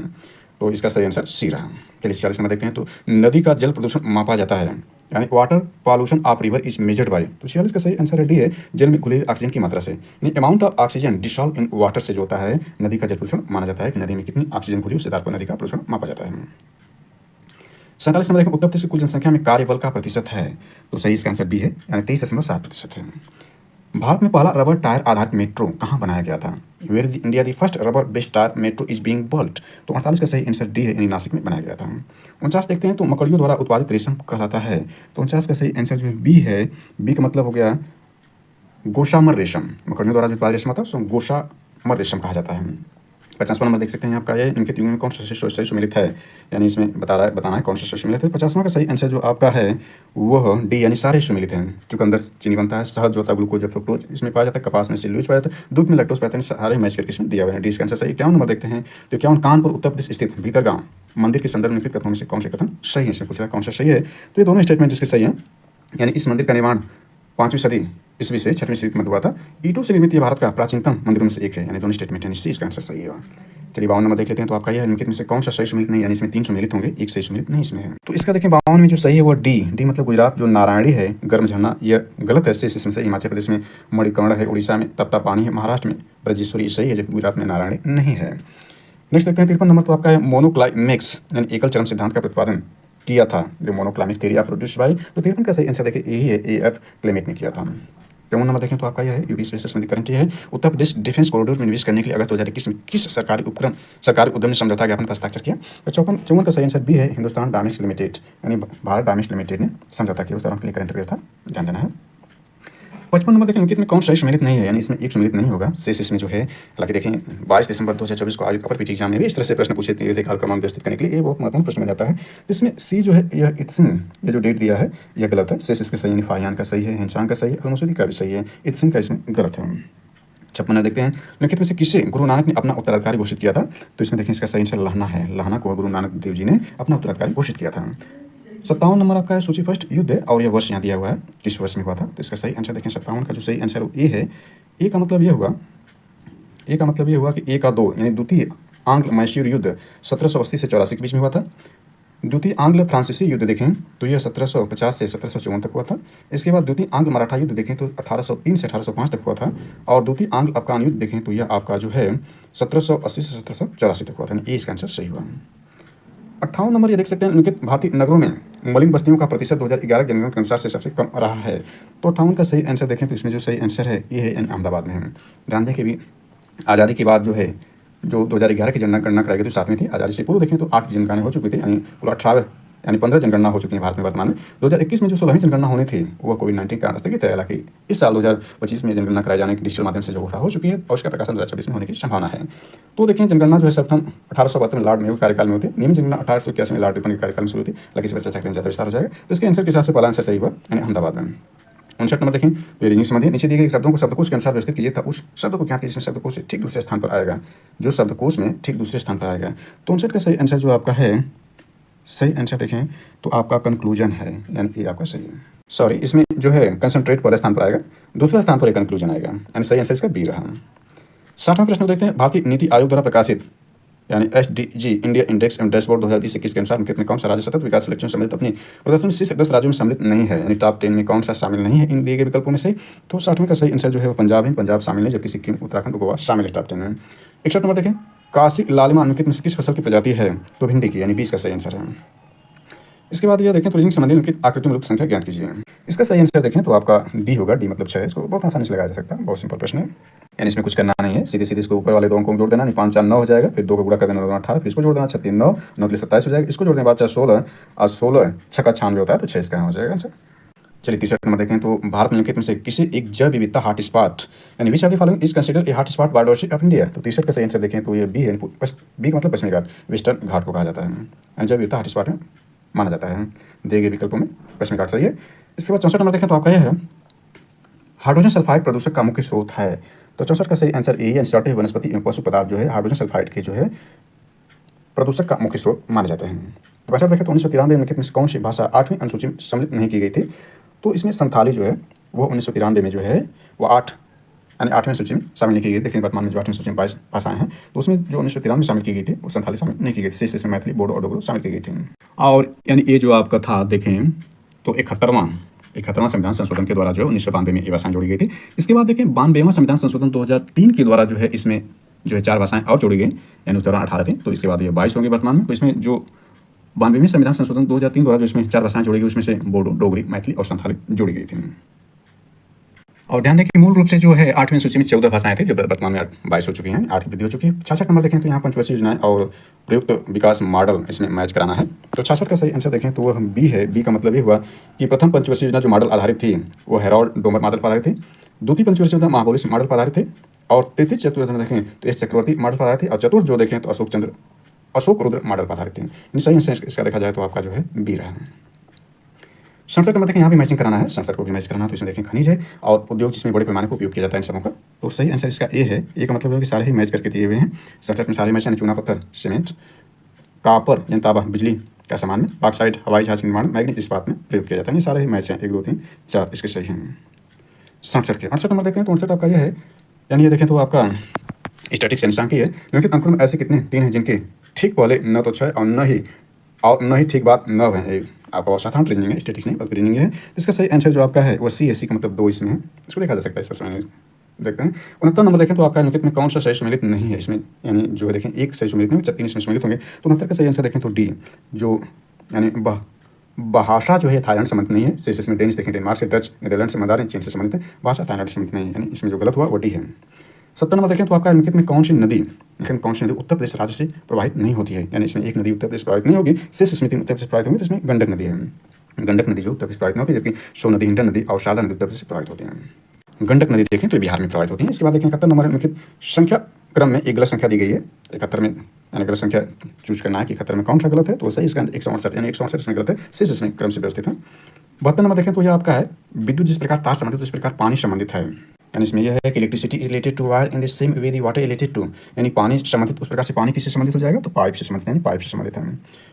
तो इसका सही आंसर सी रहा। चलिए 46 नंबर देखते हैं। तो नदी का जल प्रदूषण मापा जाता है, यानी water pollution of river is measured by. तो 46 का सही आंसर है डी है, जल में घुले ऑक्सीजन की मात्रा से, यानी amount of oxygen dissolve in water से जो होता है नदी का जल प्रदूषण माना जाता है कि नदी में कितनी ऑक्सीजन घुली, उससे नदी का प्रदूषण मापा जाता है। 47 नंबर देखें। उत्तर प्रदेश की कुल जनसंख्या में कार्यबल का प्रतिशत है, तो सही इसका आंसर बी है, यानी 23.7% है। भारत में पहला रबर टायर आधारित मेट्रो कहाँ बनाया गया था। Where is India the first rubber based tyre metro is being built. तो 48 का सही आंसर डी है, यानी नासिक में बनाया गया था। 49 देखते हैं। तो मकड़ियों द्वारा उत्पादित रेशम कहलाता है। तो 49 का सही आंसर जो है बी है। बी का मतलब हो गया गोशामर रेशम। मकड़ियों द्वारा जो उत्पादित रेशम होता है उसको गोशामर रेशम कहा जाता है। 50वां नंबर देख सकते हैं आपका, ये इनके युग में कौन सा शस्य सुमिलित है, यानी इसमें बताना है कौन सा शस्य सुमिलित है। 50वां का सही आंसर जो आपका है वह डी, यानी सारे सुमिलित हैं। चुकंदर चीनी बनता है, शहद जो होता है ग्लूकोज या फ्रुक्टोज इसमें पाया जाता है, कपास में सेल्यूलोज पाया जाता है, दूध में लैक्टोज पाया जाता है, सारे मैच करके इसमें दिया हुआ है। डी इसका आंसर सही। 51 नंबर देखते हैं। तो 51 कानपुर उत्तर प्रदेश स्थित भीतरगांव मंदिर के संदर्भ में निम्नलिखित कथनों में से कौन से कथन सही है, इसमें पूछ रहा है कौन सा सही है। तो ये दोनों स्टेटमेंट जिसके सही है, यानी इस मंदिर का निर्माण 5वीं सदी ईस्वी से 6वीं सदी के मध्य हुआ था। ईंटों से निर्मित ये भारत का प्राचीनतम मंदिरों में से एक है, यानी दोनों स्टेटमेंट है, इसका आंसर सही है। चलिए 52 नंबर देख लेते हैं। तो आपका यह निम्नलिखित में से कौन सा सही सुमेलित नहीं, यानी इसमें 3 सुमेलित होंगे, एक सही सुमेलित नहीं इसमें है। तो इसका देखें 52 में जो सही है वो डी मतलब गुजरात जो नारायणी है गर्म झरना, यह गलत है। शेष इसमें से हिमाचल प्रदेश में मणिकर्ण है, उड़ीसा में तपता पानी है, महाराष्ट्र में ब्रजेश्वरी सही है, जबकि गुजरात में नारायणी नहीं है। नेक्स्ट देखते हैं 53 नंबर। तो आपका है मोनोक्लाइमेक्स यानी एकल चरम सिद्धांत का प्रतिपादन किया था, जो मोनोक्लाइमेक्स थ्योरी प्रोड्यूस बाय। तो 53 का सही आंसर देखिए यही है, ए.एफ. क्लेमेट ने किया था। 53 नंबर देखें तो आपका यह है यूपी स्पेस समिति करंट है, उत्तर प्रदेश डिफेंस कॉरिडोर में निवेश करने के लिए अगस्त 2021 में किस सरकारी उद्यम ने समझौता ज्ञापन पर हस्ताक्षर किया। तो 54 का सही आंसर बी है, हिंदुस्तान डायनेमिक्स लिमिटेड यानी भारत डायनेमिक्स लिमिटेड ने समझौता किया। उस दौरान के लिए करंट अफेयर था, ध्यान देना है। 55 नंबर देखें निम्नलिखित में कौन सही सम्मिलित नहीं है, यानी इसमें एक सम्मिलित नहीं होगा। शेष इसमें जो है, हालांकि देखें 22 दिसंबर 2024 को आयोजित अपर पीटी एग्जाम में भी इस तरह से प्रश्न पूछे थे, कालक्रम व्यवस्थित करने के लिए, ये बहुत महत्वपूर्ण प्रश्न बन जाता है। इसमें सी जो है यह इत्सिंग, ये जो डेट दिया है यह गलत है। शेष इसके सही, यानी फाहियान का सही है, हिंसांग का सही है, अलमसूदी का भी सही है, इत्सिंग का इसमें गलत है। 56 देखते हैं निम्नलिखित में से किसे गुरु नानक ने अपना उत्तराधिकारी घोषित किया था। तो इसमें देखें इसका सही आंसर लाहना है, लाहना को गुरु नानक देव जी ने अपना उत्तराधिकारी घोषित किया था। 57 नंबर आपका है सूची फर्स्ट युद्ध है, और यह वर्ष यहाँ दिया हुआ है किस वर्ष में हुआ था। तो इसका सही आंसर देखें 57 का जो सही आंसर ए है। ए का मतलब यह हुआ, कि ए का 2 यानी द्वितीय आंग्ल मैसूर युद्ध 1780 से 84 के बीच में हुआ था। द्वितीय आंग्ल फ्रांसीसी युद्ध देखें तो यह 1750 से 1754 तक हुआ था। इसके बाद द्वितीय आंग्ल मराठा युद्ध देखें तो 1803 से 1805 तक हुआ था। और द्वितीय आंग्ल अफगान युद्ध देखें तो यह आपका जो है 1780 से 1784 तक हुआ था। ए इसका आंसर सही हुआ। 58 नंबर ये देख सकते हैं निम्नलिखित भारतीय नगरों में मलिन बस्तियों का प्रतिशत 2011 जनगणना के अनुसार से सबसे कम रहा है। तो 58 का सही आंसर देखें तो इसमें जो सही आंसर है ये है, अहमदाबाद में है। ध्यान दें कि भी आज़ादी के बाद जो है, जो 2011 की जनगणना कराई गई थी 7 में थी। आज़ादी से पूर्व देखें तो 8 जनगणना हो चुकी थी, यानी कुल 18 यानी 15 जनगणना हो चुकी है भारत में वर्तमान में। 2021 में जो 16वीं जनगणना होनी थी वो कोविड-19 के कारण स्थगित है। हालांकि इस साल 2025 में जनगणना कराए जाने के डिजिटल माध्यम से जो घोषणा हो चुकी है, और उसका प्रकाशन 2024 में होने की संभावना है। तो देखें जनगणना जो है सर्वप्रथम 1872 में लॉर्ड मेयो कार्यकाल में होती है। नियमित जनगणना 1881 में लॉर्ड रिपन के कार्यकाल में शुरू हुई थी। हालांकि इस पर चर्चा करेंगे, ज़्यादा विस्तार हो जाएगा। तो इसके आंसर के हिसाब से पहला आंसर सही हुआ, यानी अहमदाबाद में। 59 नंबर देखें तो रीजनिंग समझिए, नीचे दिए गए शब्दों को शब्दकोश के अनुसार व्यवस्थित कीजिए था उस शब्द को क्या, जिसमें शब्दकोश से ठीक दूसरे स्थान पर आएगा, जो शब्दकोश में ठीक दूसरे स्थान पर आएगा। तो 59 का सही आंसर जो आपका है, सही आंसर देखें तो आपका कंक्लूजन है, यानी ये आपका सही है। सॉरी, इसमें जो है कंसंट्रेट पहले स्थान पर आएगा, दूसरा स्थान पर एक कंक्लूजन आएगा, यानी सही आंसर इसका बी रहा। 60वां प्रश्न देखते हैं भारतीय नीति आयोग द्वारा प्रकाशित यानी SDG India index and dashboard 2020-21 के अनुसार निम्नलिखित में कौन सा राज्य सतत विकास लक्ष्यों सम्मिलित अपनी प्रदर्शन में शीर्ष 10 राज्यों में सम्मिलित नहीं है, यानी टॉप 10 में कौन सा शामिल नहीं है इन दिए गए विकल्पों में से। तो 60वें का सही आंसर जो है वो पंजाब है, पंजाब शामिल है, जबकि सिक्किम, उत्तराखंड, गोवा शामिल है टॉप 10 में। 61 नंबर देखें काशी लालिमा निम्नलिखित में से किस फसल की प्रजाति है। तो भिंडी की, यानी 20 का सही आंसर है। इसके बाद ये देखें तो रीजनिंग संबंधी निम्नलिखित आकृतियों में लुप्त संख्या ज्ञात कीजिए। इसका सही आंसर देखें तो आपका डी होगा, डी मतलब 6। इसको बहुत आसानी से लगाया जा सकता है, बहुत सिंपल प्रश्न है, यानी इसमें कुछ करना नहीं है। सीधे सीधे इसको ऊपर वाले 2 अंकों को जोड़ देना, 5 4 9 हो जाएगा, फिर 2 को गुणा कर देना 2 18, फिर इसको जोड़ देना 6 3 9 9 के लिए 27 हो जाएगा। इसको जोड़ने के बाद 4 16 और 16 6 का 96 होता है, तो 6 इसका हो जाएगा आंसर। चलिए 63 नंबर देखें तो भारत निम्नलिखित में से किसी एक जैव विविधता हॉटस्पॉट यानी which of the following is considered A hotspot biodiversity of India. तो 63 का सही आंसर देखें तो ये बी है, बी का मतलब पश्चिमी घाट, वेस्टर्न घाट को कहा जाता है, जैव विविधता हॉटस्पॉट में माना जाता है। दिए गए विकल्पों में पश्चिमी घाट सही है। इसके बाद 64 नंबर देखें तो आपका यह है हाइड्रोजन सल्फाइड प्रदूषक का मुख्य स्रोत है। तो 64 का सही आंसर ए, यानी सटे वनस्पति एवं पशु पदार्थ जो है हाइड्रोजन सल्फाइड के जो है प्रदूषक का मुख्य स्रोत माने जाते हैं। भाषा देखें तो 1993 में कौन सी भाषा 8वीं अनुसूची में सम्मिलित नहीं की गई थी। तो इसमें संथाली जो है वो 1993 में जो है वो 8 यानी 8वीं सूची में शामिल नहीं की गई। देखिए वर्तमान में जो 8वीं सूची में 22 भाषाएं हैं, तो उसमें जो 1993 में शामिल की गई थी वो संथाली शामिल नहीं की गई थी। इसमें मैथिली, बोडो और डोगरो शामिल की गई थी। और यानी ये जो आपका था देखें तो 71वां संविधान संशोधन के द्वारा जो है 1992 में ये भाषाएं जोड़ी गई थी। इसके बाद देखें 92वां संविधान संशोधन 2003 के द्वारा जो है इसमें जो है 4 भाषाएं और जोड़ी गई, यानी उस दौरान 18 थी, तो इसके बाद ये 22 होंगी वर्तमान में। तो इसमें जो 92वें संविधान संशोधन 2003 द्वारा जो इसमें 4 भाषाएं जोड़ी गई, उसमें से बोडो, डोगरी, मैथिली और संथाली जोड़ी गई थी। और ध्यान दें कि मूल रूप से जो है 8वीं सूची में 14 भाषाएं थी, जो वर्तमान में 22 हो चुकी हैं, 8 वृद्धि हो चुकी है। 66 नंबर देखें तो यहाँ पंचवर्षीय योजनाएं और प्रयुक्त विकास मॉडल इसमें मैच कराना है। तो 66 का सही आंसर देखें तो वह बी है। बी का मतलब ये हुआ कि प्रथम पंचवर्षीय योजना जो मॉडल आधारित थी वो हेरोल्ड डोमर मॉडल पर आधारित थी, द्वितीय पंचवर्षीय योजना महाबोधि मॉडल पर आधारित थी, और तृतीय चतुर्थ योजना देखें तो एस चक्रवर्ती मॉडल पर आधारित थी, और चतुर्थ जो देखें तो अशोक रुद्र मॉडल पर आधारित थी। इन सही आंसर इसका देखा जाए तो आपका जो है बी रहा है। 67 नंबर देखें यहाँ भी मैचिंग कराना है, संसद को भी मैच कराना है। तो इसमें देखें खनिज है और उद्योग जिसमें बड़े पैमाने पर उपयोग किया जाता है इन सबों का। तो सही आंसर इसका ए है। ए का मतलब है कि सारे ही मैच करके दिए हुए हैं। 67 में सारे मैच, यानी चूना पत्थर, सीमेंट, कापर यानी तांबा बिजली का सामान में, बॉक्साइट हवाई जहाज निर्माण, मैग्नीज इस्पात में प्रयोग किया जाता है। ये सारे ही मैच हैं, 1 2 3 4 इसके सही हैं। 67 के। 68 नंबर देखें तो 68 आपका यह है, यानी ये देखें तो आपका स्टैटिक्स यानी सांख्यिकी है। निम्नलिखित अंकों में ऐसे कितने 3 हैं जिनके ठीक पहले न तो 6 और न ही ठीक बाद 9 है। ये आपका साधारण रीजनिंग है, स्टैटिक्स नहीं बल्कि रीजनिंग है। इसका सही आंसर जो आपका है वो सी है। सी का मतलब 2 इसमें है, इसको देखा जा सकता है इस प्रश्न में। देखते हैं 69 नंबर देखें तो आपका निम्नलिखित में कौन सा सही सम्मिलित नहीं है इसमें, यानी जो है देखें एक सही सम्मिलित नहीं, जब 3 इसमें सम्मिलित होंगे। तो 69 का सही आंसर देखें तो डी, जो यानी भाषा जो है थाईलैंड संबंधित नहीं है। जैसे इसमें डेनिश देखें, डेनमार्क से, डच, नीदरलैंड से, मंदारिन चीन से संबंधित है। भाषा थाईलैंड से संबंधित नहीं है, यानी इसमें जो गलत हुआ वो डी है। 70 नंबर देखें तो आपका निम्नलिखित में कौन सी नदी उत्तर प्रदेश राज्य से प्रभावित नहीं होती है, यानी इसमें एक नदी उत्तर प्रदेश प्रभावित नहीं होगी, शेष इसमें 3 उत्तर प्रदेश प्रभावित होंगी। तो इसमें गंडक नदी है। गंडक नदी जो उत्तर प्रदेश प्रभावित नहीं होती, जबकि सो नदी, हिंडन नदी और शारदा नदी उत्तर प्रदेश से प्रभावित होती हैं। गंडक नदी देखें तो बिहार में प्रभावित होती है। इसके बाद देखें 71 नंबर निम्नलिखित संख्या क्रम में एक गलत संख्या दी गई है 71 में, यानी गलत संख्या चूज करना है कि 71 में कौन सा गलत है। तो सही इसका 168, यानी 168 इसमें गलत है, शेष इसमें क्रम से व्यवस्थित है। 72 नंबर देखें तो यह आपका है विद्युत जिस प्रकार तार संबंधित उस प्रकार पानी संबंधित है, यानी इसमें यह है कि electricity is related to wire in the same way the water related to, यानी पानी संबंधित उस प्रकार से पानी किससे संबंधित हो जाएगा तो पाइप से संबंधित, यानी पाइप से संबंधित है।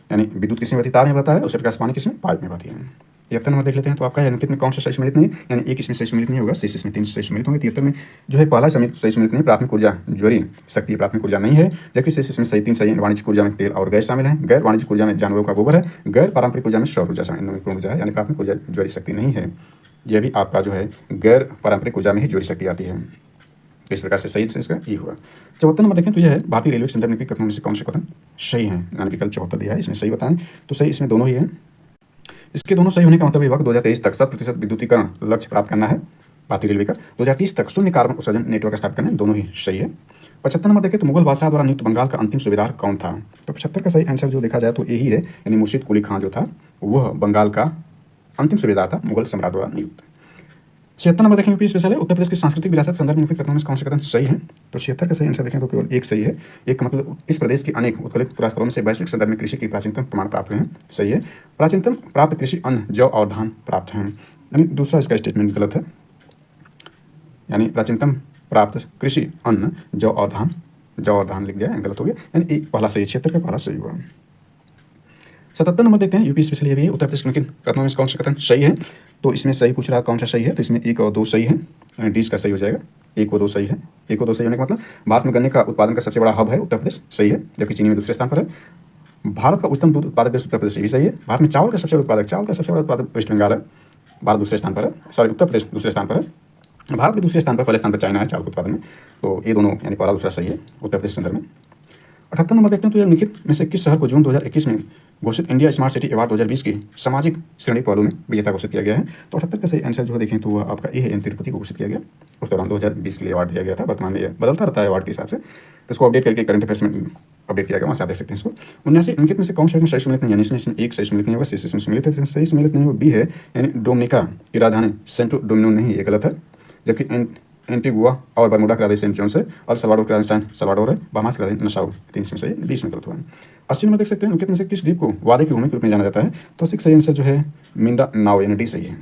यानी विद्युत किसमें बहती तार में बहता है, उसी प्रकार से पानी किसमें पाइप में बहती है। 73 नंबर देख लेते हैं तो आपका निम्नलिखित में कौन सा सही सम्मिलित नहीं, यानी एक इसमें सही सम्मिलित नहीं होगा, शेष इसमें 3 सही सम्मिलित होंगे। 73 में जो है पहला सही सम्मिलित नहीं, प्राथमिक ऊर्जा ज्वरी शक्ति प्राथमिक ऊर्जा नहीं है, जबकि शेष इसमें सही 3 सही वाणिज्यिक ऊर्जा में तेल और गैस शामिल है, गैर वाणिज्यिक ऊर्जा में जानवरों का गोबर है, गैर पारंपरिक ऊर्जा में सौर ऊर्जा ऊर्जा है, यानी प्राथमिक ऊर्जा ज्वरी शक्ति नहीं है। यह भी आपका जो है गैर पारंपरिक ऊर्जा में ही ज्वरी शक्ति आती है। इस प्रकार से सही से इसका ई हुआ। 74 नंबर देखें तो यह है भारतीय रेलवे के संदर्भ में कथनों में से कौन से कथन सही है, यानी विकल्प 74 दिया है, इसमें सही बताएं। तो सही इसमें दोनों ही है। इसके दोनों सही होने का मतलब ये हुआ कि 2023 तक 100% विद्युतीकरण लक्ष्य प्राप्त करना है भारतीय रेलवे का, 2030 तक शून्य कार्बन उत्सर्जन नेटवर्क स्थापित करना है, दोनों ही सही है। 75 नंबर देखें तो मुगल बादशाह द्वारा नियुक्त बंगाल का अंतिम सूबेदार कौन था। तो 75 का सही आंसर जो देखा जाए तो यही है, यानी मुर्शिद कुली खां जो था वह बंगाल का अंतिम सूबेदार था मुगल सम्राट द्वारा नियुक्त। 76 नंबर देखें यूपी स्पेशल है, उत्तर प्रदेश की सांस्कृतिक विरासत संदर्भ में कथनों में कौन से कथन सही है। तो 76 का सही आंसर देखें तो केवल एक सही है। एक का मतलब इस प्रदेश की अनेक उत्कलित पुरास्थलों में से वैश्विक संदर्भ में कृषि की प्राचीनतम प्रमाण प्राप्त हुए हैं, सही है। प्राचीनतम प्राप्त कृषि अन्न जौ और धान प्राप्त हैं, यानी दूसरा इसका स्टेटमेंट गलत है, यानी प्राचीनतम प्राप्त कृषि अन्न जौ और धान लिख दिया है, गलत हो गया, यानी पहला सही 76 का पहला सही हुआ। 77 नंबर देखते हैं यूपी स्पेशल ये भी उत्तर प्रदेश के कथनों में कौन सा कथन सही है। तो इसमें सही पूछ रहा है कौन सा सही है, तो इसमें 1 और 2 सही है, यानी डी इसका सही हो जाएगा। 1 और 2 सही है। 1 और 2 सही होने का मतलब भारत में गन्ने का उत्पादन का सबसे बड़ा हब है उत्तर प्रदेश, सही है, जबकि चीनी में दूसरे स्थान पर है। भारत का उच्चतम दूध उत्पादक देश उत्तर प्रदेश, भी सही है। भारत में चावल का सबसे बड़ा उत्पादक वेस्ट बंगाल है, भारत दूसरे स्थान पर है, सॉरी उत्तर प्रदेश दूसरे स्थान पर है। भारत के दूसरे स्थान पर, पहले स्थान पर चाइना है चावल के उत्पादन में। तो ये दोनों यानी पहला दूसरा सही है उत्तर प्रदेश संदर्भ में। 78 नंबर देखते हैं तो यह निम्नलिखित में से किस शहर को जून 2021 में घोषित इंडिया स्मार्ट सिटी अवार्ड 2020 की सामाजिक श्रेणी पहलू में विजेता घोषित किया गया है। तो 78 का सही आंसर जो देखें तो वह आपका ए है, तिरुपति को घोषित किया गया। उस दौरान 2020 के लिए अवार्ड दिया गया था। वर्तमान में यह बदलता रहता है अवार्ड के हिसाब से, तो इसको अपडेट करके करंट अफेयर्स में अपडेट किया गया, वहाँ से आप देख सकते हैं इसको। 79 निम्नलिखित में से कौन शहर में सही सम्मिलित नहीं, यानी इसमें एक सही सम्मिलित नहीं होगा, शेष इसमें सम्मिलित है। सही सम्मिलित नहीं वो बी है, यानी डोमिनिका की राजधानी सेंटो डोमिनो नहीं, ये गलत है, जबकि एंटीगुआ और बर्मुडा की राजधानी सेंट जॉन्स है, अल सल्वाडोर की राजधानी सैन सल्वाडोर है, बहामास की राजधानी नसाउ, 3 में सही, 20 में गलत हुआ है। 80 नंबर देख सकते हैं निम्नलिखित में से किस द्वीप को वादे की भूमि के रूप में जाना जाता है। तो 6 सही आंसर जो है मिंडा नाउ, यानी डी सही है।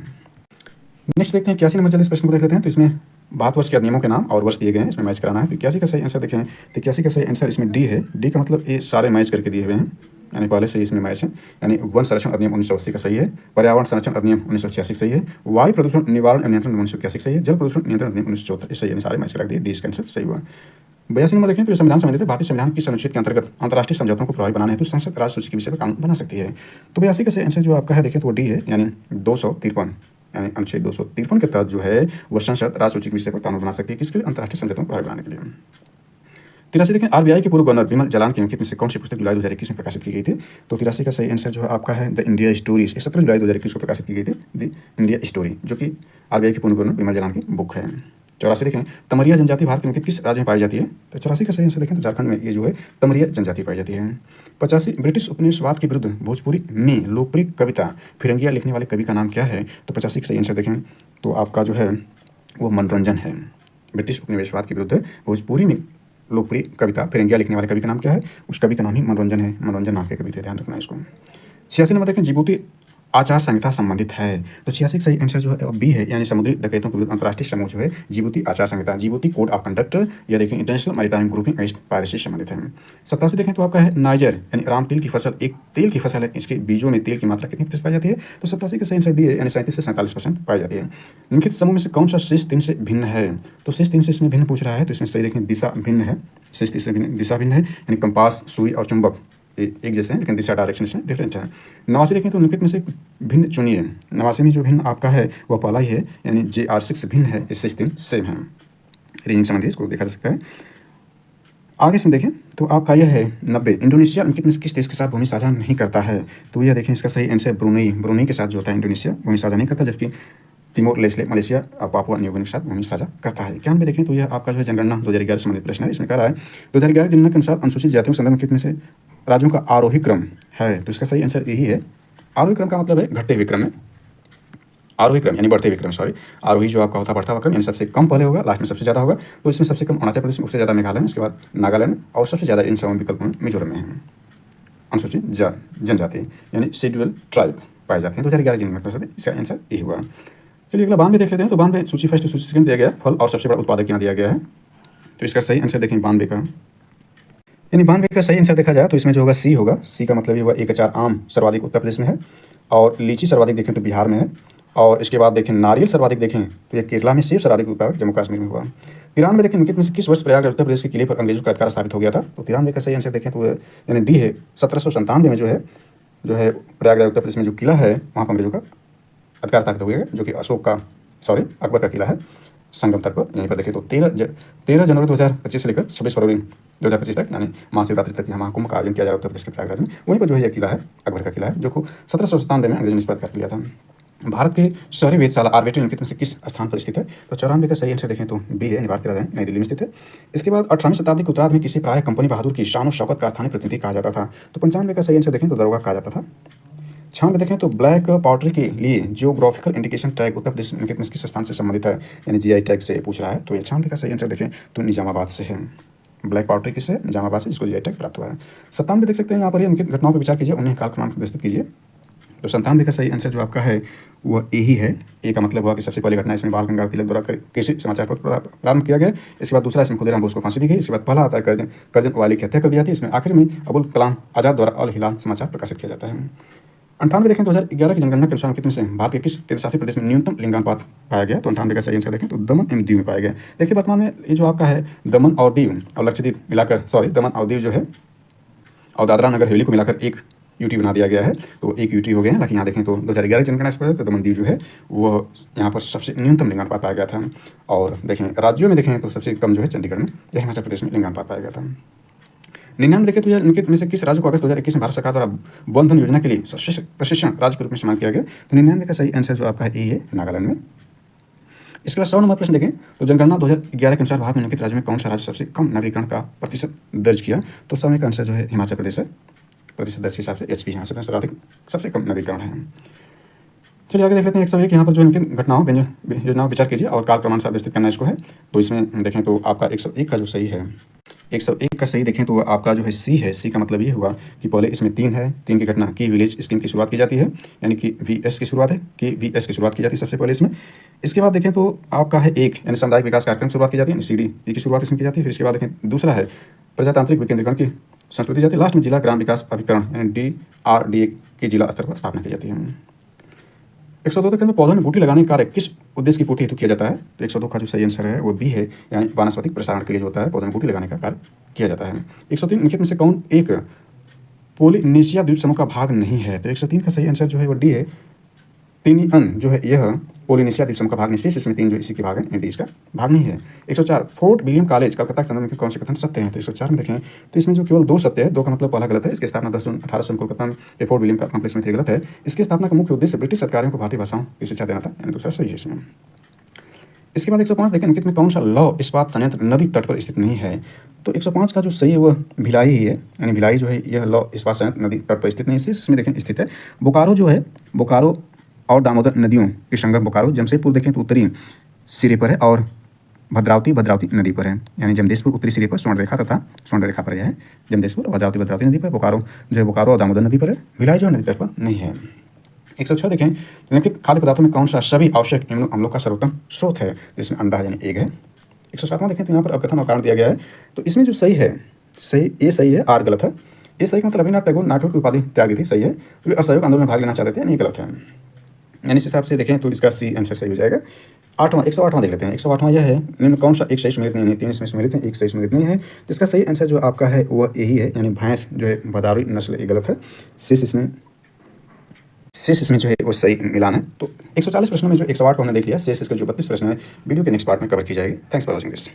नेक्स्ट देखते हैं 81 नंबर, जल्दी इस प्रश्न को देख लेते हैं। तो इसमें भारतवर्ष के अधिनियमों के नाम और वर्ष दिए गए हैं, इसमें मैच कराना है। तो 81 का सही आंसर देखें तो 81 का सही आंसर इसमें डी है। डी का मतलब ये सारे मैच करके दिए हुए हैं, यानी पहले से ही इसमें मैच है। यानी वन संरक्षण अधिनियम 1980 का सही है, पर्यावरण संरक्षण अधिनियम 1986 सही है, वायु प्रदूषण निवारण नियंत्रण 1981 सही है, जल प्रदूषण नियंत्रण अधिनियम 1974 सही है, यानी सारे मैच करा दिए, डी इसका आंसर सही हुआ। 82 नंबर देखें तो संविधान संबंधित है, भारतीय संविधान किस अनुच्छेद के अंतर्गत अंतर्राष्ट्रीय समझौतों को प्रभावी बनाने हेतु संसद राज्य सूची के विषय पर कानून बना सकती है। तो 82 का सही आंसर जो आपका है देखें तो वो डी है, यानी 253, यानी अनुच्छेद 253 के तहत जो है वो संसद राज्य सूची के विषय पर कानून बना सकती है, किसके लिए, अंतर्राष्ट्रीय समझौतों को प्रभावी बनाने के लिए। 83 देखें आरबीआई के पूर्व गवर्नर बिमल जलान की निम्नलिखित में से कौन सी पुस्तक जुलाई 2021 में प्रकाशित की गई थी। तो 83 का सही आंसर जो है आपका है द इंडिया स्टोरी, 17 जुलाई 2021 को प्रकाशित की गई थी द इंडिया स्टोरी, जो कि आरबीआई के पूर्व गवर्नर बिमल जलान की बुक है। 84 देखें तमरिया जनजाति भारत के निम्नलिखित किस राज्य में पाई जाती है। तो 84 का सही आंसर देखें तो झारखंड में ये जो है तमरिया जनजाति पाई जाती है। 85 ब्रिटिश उपनिवेशवाद के विरुद्ध भोजपुरी में लोकप्रिय कविता फिरंगिया लिखने वाले कवि का नाम क्या है। तो 85 का सही आंसर देखें तो आपका जो है वो मनोरंजन है। ब्रिटिश उपनिवेशवाद के विरुद्ध भोजपुरी में लोकप्रिय कविता फिरंगिया लिखने वाले कवि का नाम क्या है, उस कवि का नाम ही मनोरंजन है, मनोरंजन नाम के कवि थे, ध्यान रखना है इसको। 86 नंबर देखें जिबूती आचार संहिता संबंधित है। तो 86 का सही आंसर जो है बी है, यानी समुद्री डकैतों के विरुद्ध अंतर्राष्ट्रीय समूह जो है जिबूती आचार संहिता, जिबूती कोड ऑफ कंडक्ट, या देखें international maritime grouping against piracy से संबंधित है। 87 देखें तो आपका है नाइजर, यानी राम तिल की फसल, एक तेल की फसल है, इसके बीजों में तेल की मात्रा कितनी प्रतिशत पाई जाती है? तो 87 का सही आंसर डी है, यानी 37 से 47% पाई जाती है। निम्नलिखित समूह में से कौन सा शीर्ष 3 से भिन्न है? तो शीर्ष 3 से इसमें भिन्न पूछ रहा है, तो इसमें सही देखें दिशा भिन्न है, शीर्ष 3 से दिशा भिन्न है, यानी कंपास, सुई और चुंबक एक जैसे हैं लेकिन दिशा डायरेक्शन इसमें डिफरेंट है। 89 देखें तो निम्नलिखित में से भिन्न चुनिए। 89 में जो भिन्न आपका है वह पहला ही है, यानी JR6 भिन्न है, इससे 3 सेम है। रेंजिंग संबंधी इसको देखा जा सकता है। आगे से देखें तो आपका यह है 90, इंडोनेशिया निम्नलिखित में किस देश के साथ भूमि साझा नहीं करता है? तो यह देखें इसका सही आंसर ब्रुनेई, ब्रुनेई के साथ जो होता है इंडोनेशिया भूमि साझा नहीं करता, जबकि तिमोर लेस्टे मलेशिया और पापुआ न्यू गिनी के साथ भूमि साझा करता है। क्या में देखें तो यह आपका जो है जनगणना 2011 से संबंधित प्रश्न है। इसमें कह रहा है 2011 जनगणना के अनुसार अनुसूचित जातियों के संदर्भ में कितने से राज्यों का आरोही क्रम है? तो इसका सही आंसर यही है। आरोही क्रम का मतलब है घटते हुए क्रम में, आरोही क्रम यानी बढ़ते हुए क्रम, सॉरी, आरोही जो आपका होता है बढ़ता हुआ क्रम, यानी सबसे कम पहले होगा, लास्ट में सबसे ज़्यादा होगा। तो इसमें सबसे कम अरुणाचल प्रदेश में, उससे ज़्यादा मेघालय में, इसके बाद नागालैंड और सबसे ज़्यादा इन सभी विकल्पों में मिजोरम में है अनुसूचित जनजाति यानी शेड्यूल ट्राइब पाए जाते हैं। 2011 जनगणना में इसका आंसर यही हुआ। चलिए अगला 92 देख लेते हैं। तो 92 सूची फर्स्ट सूची सेकंड दिया गया है, फल और सबसे बड़ा उत्पादक यहाँ दिया गया है। तो इसका सही आंसर देखें 92 का, यानी 92 का सही आंसर देखा जाए तो इसमें जो होगा सी होगा। सी का मतलब ये होगा 1,4 आम सर्वाधिक उत्तर प्रदेश में है, और लीची सर्वाधिक देखें तो बिहार में है, और इसके बाद देखें नारियल सर्वाधिक देखें तो ये केरला में, सेब सर्वाधिक उत्पादक जम्मू कश्मीर में हुआ। 93 देखें निम्नलिखित में से किस वर्ष प्रयागराज उत्तर प्रदेश के किले पर अंग्रेजों का अधिकार स्थापित हो गया था? तो 93 का सही आंसर देखें तो यानी डी है, 1797 में जो है प्रयागराज उत्तर प्रदेश में जो किला है वहाँ पर अंग्रेजों का अधिकार स्थापित हो गया, जो कि अकबर का किला है संगम तट पर। यहीं पर देखें तो 13 जनवरी 2025 से लेकर 26 फरवरी 2025 तक, यानी महाशिवरात्रि तक यहाँ महाकुंभ का आयोजन किया जा रहा है उत्तर प्रदेश के प्रयागराज में। वहीं पर जो है यह किला है अकबर का किला है, जो 1797 में अंग्रेजों ने इस पर अधिकार लिया था। भारत के शहरी वेधशाला आर्बिट्री निम्नलिखित में से किस स्थान पर स्थित है? तो 94 का सही आंसर देखें तो बी है, भारत की राजधानी नई दिल्ली में स्थित है। इसके बाद 18वीं शताब्दी के उत्तरार्ध में किसी प्राय कंपनी बहादुर की शान और शौकत का स्थानीय प्रतिनिधि कहा जाता था? तो 95 का सही आंसर देखें तो दरोगा कहा जाता था। 96 देखें तो ब्लैक पाउडर के लिए geographical indication tag Uttar Pradesh निम्नलिखित में किस स्थान से संबंधित है, यानी GI टैग से पूछ रहा है। तो 96 का सही आंसर देखें तो निजामाबाद से है। ब्लैक पाउडर किससे? निजामाबाद से, जिसको GI टैग प्राप्त हुआ है। 97 देख सकते हैं यहाँ पर, निम्नलिखित घटनाओं पर विचार कीजिए, उन्हें कालक्रमांक व्यवस्थित कीजिए। तो 97 का सही आंसर जो आपका है वह ए ही है। ए का मतलब हुआ कि सबसे पहली घटना इसमें बाल गंगाधर तिलक द्वारा कृषि समाचार पत्र प्रारंभ किया गया। इसके बाद दूसरा इसमें खुदीराम बोस को फांसी दी गई। इसके बाद पहला आता है करजन वाली की हत्या कर दी जाती है। इसमें आखिर में अबुल कलाम आजाद द्वारा अल हिलाल समाचार प्रकाशित किया जाता है। 98 देखें 2011 की जनगणना के अनुसार कितने से भारत के किस केंद्रशासित प्रदेश में न्यूनतम लिंगानुपात पाया गया? तो 98 का सही आंसर देखें तो दमन एवं दीव में पाया गया। देखिए वर्तमान में ये जो आपका है दमन और दीव और लक्षद्वीप मिलाकर, दमन और दीव जो है और दादरा नगर हवेली को मिलाकर एक यूटी बना दिया गया है, तो एक यूटी हो गया है। लेकिन यहाँ देखें तो 2011 जनगणना इस पर तो दमन दीव जो है वो यहाँ पर सबसे न्यूनतम लिंगानुपात पाया गया था। और देखें राज्यों में देखें तो सबसे कम जो है चंडीगढ़ में या हिमाचल प्रदेश में लिंगानुपात पाया गया था। 99 देखें तो यह निम्नलिखित में से किस राज्य को अगस्त 2021 में भारत सरकार द्वारा वन धन योजना के लिए प्रशिक्षण राज्य के रूप में सम्मानित किया गया? तो 99 का सही आंसर जो आपका है ए है, नागालैंड में। इसके बाद 100 नंबर प्रश्न देखें तो जनगणना 2011 के अनुसार भारत में निम्नलिखित राज्य में कौन सा राज्य सबसे कम नागरिकरण का प्रतिशत दर्ज किया? तो 100 का आंसर जो है हिमाचल प्रदेश है। प्रतिशत दर्ज के हिसाब से HP यहाँ से सर्वाधिक सबसे कम नागरिकरण है। चलिए आगे देख लेते हैं 101 यहाँ पर जो इनकी घटनाओं योजनाओं विचार कीजिए और काल क्रमानुसार व्यवस्थित करना इसको है। तो इसमें देखें तो आपका 101 का जो सही है, 101 का सही देखें तो आपका जो है सी है। सी का मतलब ये हुआ कि पहले इसमें 3 है, 3 की घटना की विलेज स्कीम की शुरुआत की जाती है, यानी कि VS की शुरुआत है, कि VS की शुरुआत की जाती है सबसे पहले इसमें। इसके बाद देखें तो आपका है 1 यानी सामुदायिक विकास कार्यक्रम की शुरुआत की जाती है, CDP की शुरुआत इसमें की जाती है। फिर इसके बाद देखें दूसरा है प्रजातांत्रिक विकेंद्रीकरण की संस्कृति जाती है। लास्ट में जिला ग्राम विकास अभिकरण यानी DRDA की जिला स्तर पर स्थापना की जाती है। 102 देखें तो पौधों में बूटी लगाने का कार्य किस उद्देश्य की पूर्ति हेतु किया जाता है? तो 102 का जो सही आंसर है वो बी है, यानी वानस्पतिक प्रसारण के लिए जो होता है पौधों में बूटी लगाने का कार्य किया जाता है। 103 निम्नलिखित में से कौन एक पोलिनेशिया द्वीप समूह का भाग नहीं है? तो 103 का सही आंसर जो है वो डी है, तिनिअन जो है यह पोलिनेशिया द्वीप समूह का भाग नहीं, शेष इसमें 3 जो इसी के भाग है, डी इसका भाग नहीं है। 104 फोर्ट विलियम कॉलेज कलकत्ता के संदर्भ में कौन से कथन सत्य हैं? तो 104 में देखें तो इसमें जो केवल 2 सत्य है, 2 का मतलब पहला गलत है। इसकी स्थापना 10 जून 1800 कोलकाता में फोर्ट विलियम का कॉम्प्लेक्स में थी, गलत है। इसकी स्थापना का मुख्य उद्देश्य ब्रिटिश अधिकारियों को भारतीय भाषाओं की शिक्षा देना था, यानी दूसरा सही है इसमें। इसके बाद 105 देखें निम्नलिखित में कौन सा लौह इस्पात संयंत्र नदी तट पर स्थित नहीं है? तो 105 का जो सही है वह भिलाई ही है, यानी भिलाई जो है यह लौह इस्पात संयंत्र नदी तट पर स्थित नहीं है। इसमें देखें स्थित है बोकारो जो है, बोकारो और दामोदर नदियों के संगम बोकारो। जमशेदपुर देखें तो उत्तरी सिरे पर है और भद्रावती नदी पर है, यानी जमशेदपुर उत्तरी सिरे पर स्वर्ण रेखा तथा स्वर्ण रेखा पर है जमशेदपुर, भद्रावती नदी पर। बोकारो जो है बोकारो और दामोदर नदी पर है। भिलाई जो है नदी तट पर नहीं है। 106 देखें, निम्नलिखित खाद्य पदार्थों में कौन सा सभी आवश्यक अमीनो अम्लों का सर्वोत्तम स्रोत है, जिसमें अंडा है यानी एग है। 107वां देखें, तो यहाँ पर अवकथन और कारण दिया गया है, तो इसमें जो सही है, सही ए सही है, आर गलत है। ए सही का मतलब रवीन्द्रनाथ टैगोर नाटुर की उपाधि त्याग दी थी, सही है। तो ये असहयोग आंदोलन में भाग लेना चाहते थे, नहीं गलत है। यानी इस हिसाब से देखें तो इसका सी आंसर सही हो जाएगा। 108वां देख लेते हैं। 108वां यह है, निम्न कौन सा एक सही सम्मिलित नहीं है, 3 इसमें सम्मिलित है, एक सही सम्मिलित नहीं है। जिसका सही आंसर जो आपका है वह यही है, यानी भैंस जो है भदावरी नस्ल, ये गलत है। शेष इसमें जो है वो सही मिलान है। तो 140 प्रश्नों में जो 108 को हमने देख लिया, शेष इसके जो 32 प्रश्न है वीडियो के नेक्स्ट पार्ट में कवर की जाएगी। Thanks for watching this.